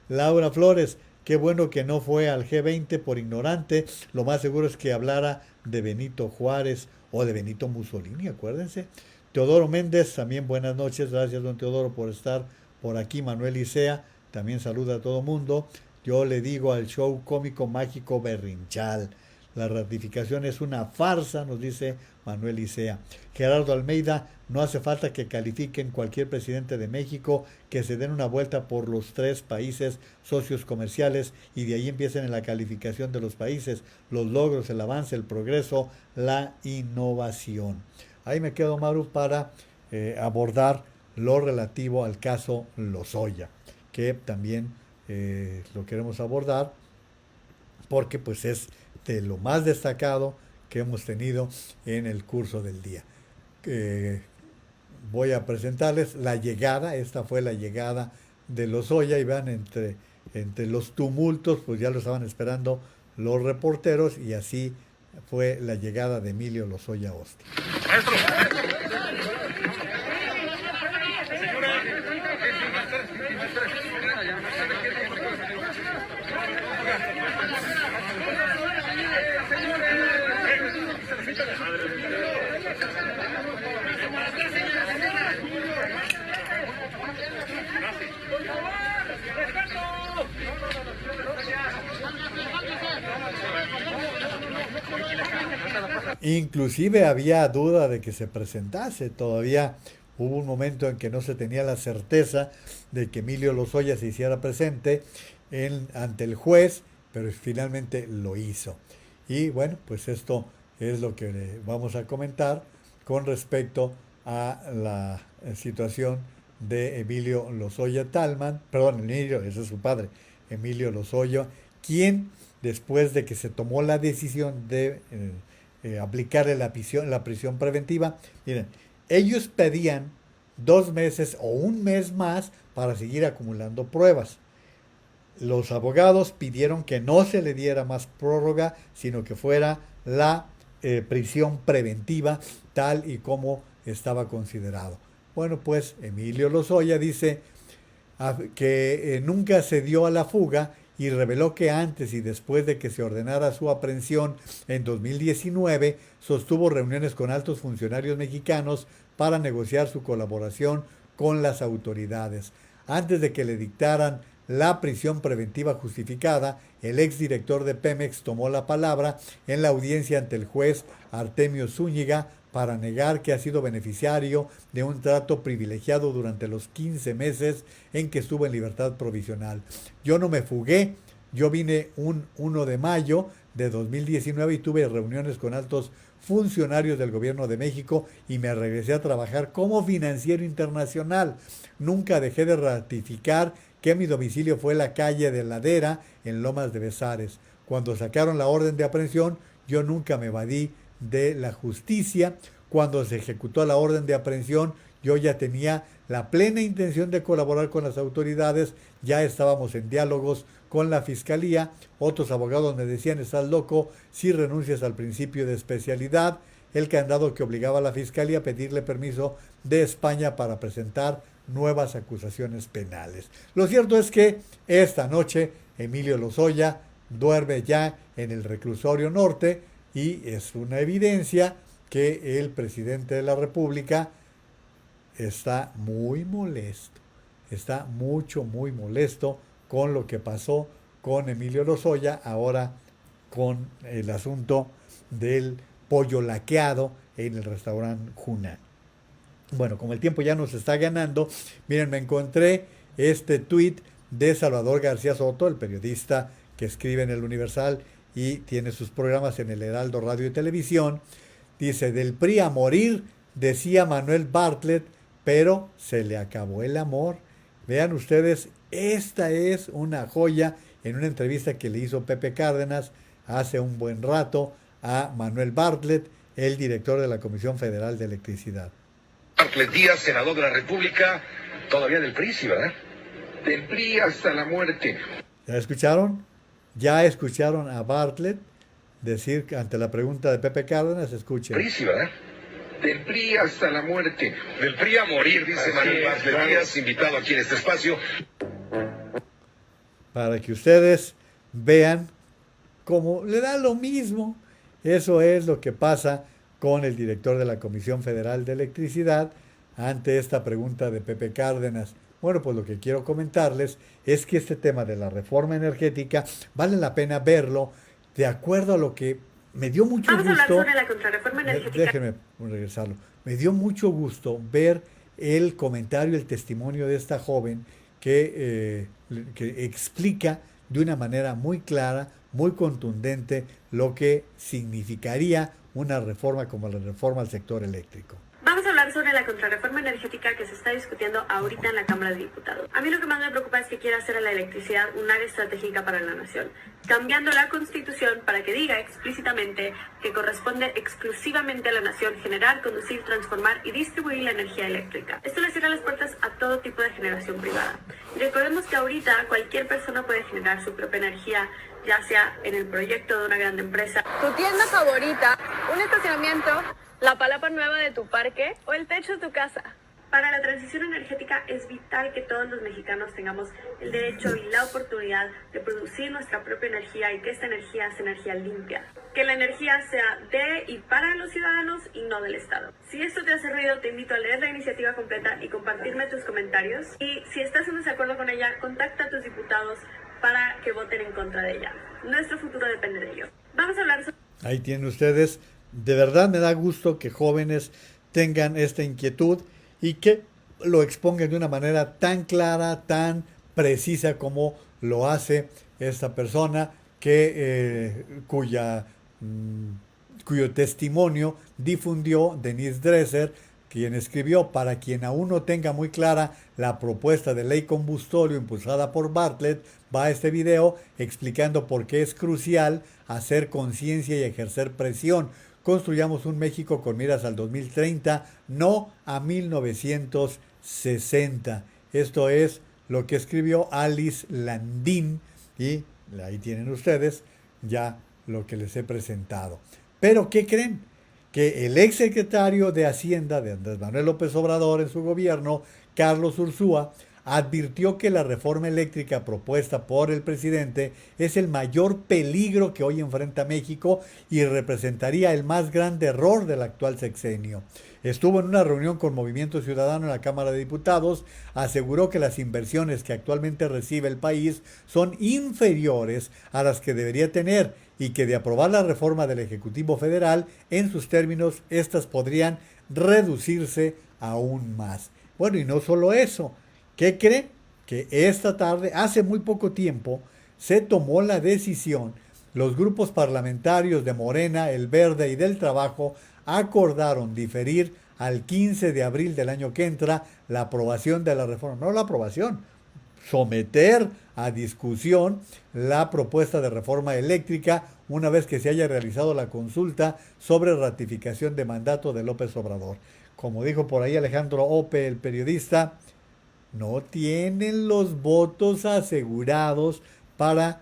Laura Flores, Qué bueno que no fue al G20 por ignorante. Lo más seguro es que hablara de Benito Juárez o de Benito Mussolini, acuérdense. Teodoro Méndez, también buenas noches. Gracias, don Teodoro, por estar por aquí. Manuel Isea, también saluda a todo mundo. Yo le digo al show cómico mágico berrinchal. La ratificación es una farsa, nos dice Manuel Isea. Gerardo Almeida, no hace falta que califiquen cualquier presidente de México, que se den una vuelta por los 3 países socios comerciales y de ahí empiecen en la calificación de los países, los logros, el avance, el progreso, la innovación. Ahí me quedo, Maru, para abordar lo relativo al caso Lozoya, que también lo queremos abordar porque pues es de lo más destacado que hemos tenido en el curso del día. Voy a presentarles la llegada, esta fue la llegada de Lozoya, y vean, entre los tumultos, pues ya lo estaban esperando los reporteros, y así fue la llegada de Emilio Lozoya Austin. Inclusive había duda de que se presentase, todavía hubo un momento en que no se tenía la certeza de que Emilio Lozoya se hiciera presente ante el juez, pero finalmente lo hizo. Y bueno, pues esto es lo que vamos a comentar con respecto a la situación de Emilio Lozoya Talman, perdón, Emilio, ese es su padre, Emilio Lozoya, quien después de que se tomó la decisión de aplicarle la prisión preventiva, miren, ellos pedían 2 meses o 1 mes más para seguir acumulando pruebas. Los abogados pidieron que no se le diera más prórroga, sino que fuera la prisión preventiva tal y como estaba considerado. Bueno, pues Emilio Lozoya dice que nunca se dio a la fuga y reveló que antes y después de que se ordenara su aprehensión en 2019, sostuvo reuniones con altos funcionarios mexicanos para negociar su colaboración con las autoridades. Antes de que le dictaran la prisión preventiva justificada, el exdirector de Pemex tomó la palabra en la audiencia ante el juez Artemio Zúñiga para negar que ha sido beneficiario de un trato privilegiado durante los 15 meses en que estuvo en libertad provisional. Yo no me fugué, yo vine un 1 de mayo de 2019 y tuve reuniones con altos funcionarios del gobierno de México y me regresé a trabajar como financiero internacional. Nunca dejé de ratificar que mi domicilio fue la calle de Ladera en Lomas de Bezares. Cuando sacaron la orden de aprehensión, yo nunca me evadí de la justicia. Cuando se ejecutó la orden de aprehensión, yo ya tenía la plena intención de colaborar con las autoridades, ya estábamos en diálogos con la fiscalía. Otros abogados me decían: estás loco si renuncias al principio de especialidad, el candado que obligaba a la fiscalía a pedirle permiso de España para presentar nuevas acusaciones penales. Lo cierto es que esta noche Emilio Lozoya duerme ya en el reclusorio norte, y es una evidencia que el presidente de la República está muy molesto, está muy molesto con lo que pasó con Emilio Lozoya, ahora con el asunto del pollo laqueado en el restaurante Hunan. Bueno, como el tiempo ya nos está ganando, miren, me encontré este tuit de Salvador García Soto, el periodista que escribe en El Universal y tiene sus programas en el Heraldo Radio y Televisión. Dice: del PRI a morir, decía Manuel Bartlett, pero se le acabó el amor. Vean ustedes, esta es una joya en una entrevista que le hizo Pepe Cárdenas hace un buen rato a Manuel Bartlett, el director de la Comisión Federal de Electricidad. Bartlett Díaz, senador de la República, todavía del PRI, ¿sí, verdad? Del PRI hasta la muerte. ¿Ya escucharon? Ya escucharon a Bartlett decir ante la pregunta de Pepe Cárdenas, escuchen. PRI, sí, ¿verdad? Del PRI hasta la muerte. Del PRI a morir, dice Manuel Bartlett Díaz, invitado aquí en este espacio. para que ustedes vean cómo le da lo mismo. Eso es lo que pasa con el director de la Comisión Federal de Electricidad ante esta pregunta de Pepe Cárdenas. Bueno, pues lo que quiero comentarles es que este tema de la reforma energética vale la pena verlo de acuerdo a lo que me dio mucho gusto. Vamos a hablar sobre la contrarreforma energética. Déjenme regresarlo. Me dio mucho gusto ver el comentario, el testimonio de esta joven que explica de una manera muy clara, muy contundente, lo que significaría una reforma como la reforma al sector eléctrico. Vamos a hablar sobre la contrarreforma energética que se está discutiendo ahorita en la Cámara de Diputados. A mí lo que más me preocupa es que quiera hacer a la electricidad un área estratégica para la nación, cambiando la Constitución para que diga explícitamente que corresponde exclusivamente a la nación generar, conducir, transformar y distribuir la energía eléctrica. Esto le cierra las puertas a todo tipo de generación privada. Y recordemos que ahorita cualquier persona puede generar su propia energía, ya sea en el proyecto de una gran empresa, tu tienda favorita, un estacionamiento, la palapa nueva de tu parque o el techo de tu casa. Para la transición energética es vital que todos los mexicanos tengamos el derecho y la oportunidad de producir nuestra propia energía y que esta energía sea energía limpia. Que la energía sea de y para los ciudadanos y no del Estado. Si esto te hace ruido, te invito a leer la iniciativa completa y compartirme tus comentarios. Y si estás en desacuerdo con ella, contacta a tus diputados para que voten en contra de ella. Nuestro futuro depende de ello. Vamos a hablar sobre... Ahí tienen ustedes. De verdad me da gusto que jóvenes tengan esta inquietud y que lo expongan de una manera tan clara, tan precisa como lo hace esta persona cuyo testimonio difundió Denise Dresser, quien escribió: para quien aún no tenga muy clara la propuesta de ley combustorio impulsada por Bartlett, va este video explicando por qué es crucial hacer conciencia y ejercer presión. Construyamos un México con miras al 2030, no a 1960. Esto es lo que escribió Alice Landín y ahí tienen ustedes ya lo que les he presentado. Pero ¿qué creen? Que el exsecretario de Hacienda de Andrés Manuel López Obrador en su gobierno, Carlos Ursúa, advirtió que la reforma eléctrica propuesta por el presidente es el mayor peligro que hoy enfrenta México y representaría el más grande error del actual sexenio. Estuvo en una reunión con Movimiento Ciudadano en la Cámara de Diputados, aseguró que las inversiones que actualmente recibe el país son inferiores a las que debería tener y que de aprobar la reforma del Ejecutivo Federal, en sus términos, estas podrían reducirse aún más. Bueno, y no solo eso. ¿Qué cree? Que esta tarde, hace muy poco tiempo, se tomó la decisión, los grupos parlamentarios de Morena, El Verde y del Trabajo acordaron diferir al 15 de abril del año que entra la aprobación de la reforma. No la aprobación, someter a discusión la propuesta de reforma eléctrica una vez que se haya realizado la consulta sobre ratificación de mandato de López Obrador. Como dijo por ahí Alejandro Ope, el periodista, no tienen los votos asegurados para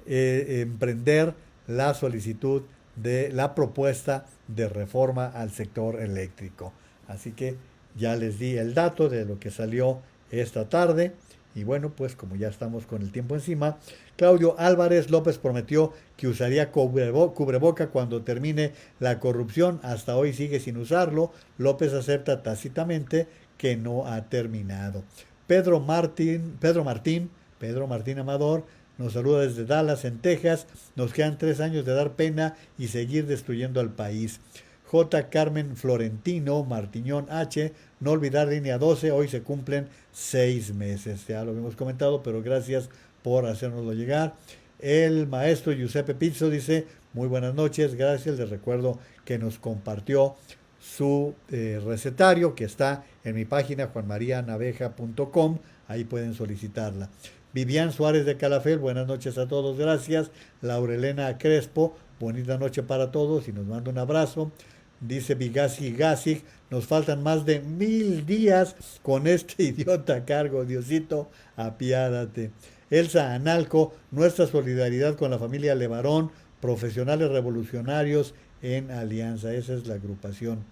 emprender la solicitud de la propuesta de reforma al sector eléctrico. Así que ya les di el dato de lo que salió esta tarde. Y bueno, pues como ya estamos con el tiempo encima, Claudio Álvarez López prometió que usaría cubreboca cuando termine la corrupción. Hasta hoy sigue sin usarlo. López acepta tácitamente que no ha terminado. Pedro Martín Amador nos saluda desde Dallas, en Texas. Nos quedan 3 años de dar pena y seguir destruyendo al país. J. Carmen Florentino Martiñón H. No olvidar línea 12, hoy se cumplen 6 meses. Ya lo habíamos comentado, pero gracias por hacérnoslo llegar. El maestro Giuseppe Pizzo dice: muy buenas noches, gracias. Les recuerdo que nos compartió su recetario, que está en mi página juanmarianaveja.com, ahí pueden solicitarla. Vivian Suárez de Calafel, buenas noches a todos, gracias. Laurelena Crespo, bonita noche para todos y nos manda un abrazo. Dice Vigasi Gasig, nos faltan más de 1000 días con este idiota a cargo, Diosito, apiádate. Elsa Analco, nuestra solidaridad con la familia Levarón, profesionales revolucionarios en Alianza, esa es la agrupación.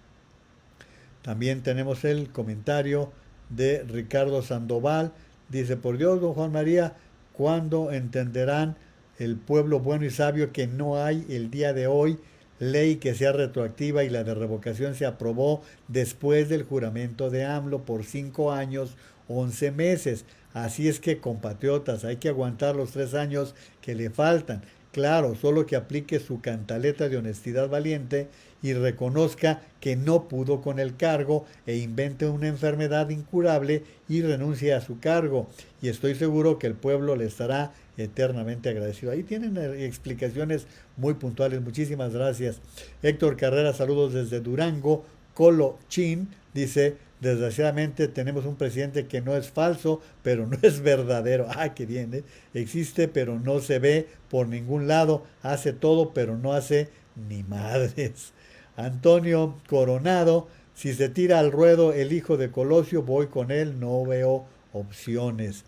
También tenemos el comentario de Ricardo Sandoval, dice: por Dios, don Juan María, ¿Cuándo entenderán el pueblo bueno y sabio que no hay el día de hoy ley que sea retroactiva y la de revocación se aprobó después del juramento de AMLO por 5 años, 11 meses? Así es que, compatriotas, hay que aguantar los 3 años que le faltan. Claro, solo que aplique su cantaleta de honestidad valiente y reconozca que no pudo con el cargo e invente una enfermedad incurable y renuncie a su cargo. Y estoy seguro que el pueblo le estará eternamente agradecido. Ahí tienen explicaciones muy puntuales. Muchísimas gracias. Héctor Carrera, saludos desde Durango. Colo Chin dice: desgraciadamente tenemos un presidente que no es falso, pero no es verdadero. Ah, qué bien, ¿eh? Existe, pero no se ve por ningún lado. Hace todo, pero no hace ni madres. Antonio Coronado: si se tira al ruedo el hijo de Colosio, voy con él, no veo opciones.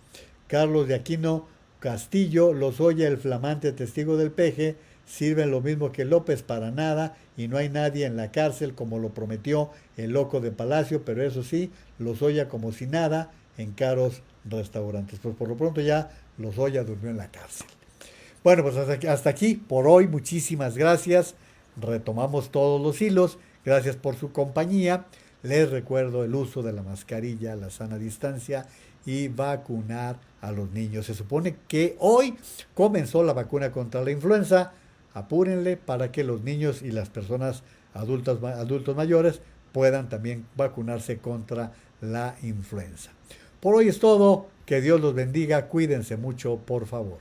Carlos de Aquino Castillo: Lozoya, el flamante testigo del peje, sirven lo mismo que López para nada y no hay nadie en la cárcel como lo prometió el loco de Palacio, pero eso sí, Lozoya como si nada en caros restaurantes. Pues por lo pronto ya Lozoya durmió en la cárcel. Bueno, pues hasta aquí por hoy. Muchísimas gracias. Retomamos todos los hilos. Gracias por su compañía. Les recuerdo el uso de la mascarilla, la sana distancia y vacunar a los niños. Se supone que hoy comenzó la vacuna contra la influenza. Apúrenle para que los niños y las personas adultos mayores puedan también vacunarse contra la influenza. Por hoy es todo. Que Dios los bendiga. Cuídense mucho, por favor.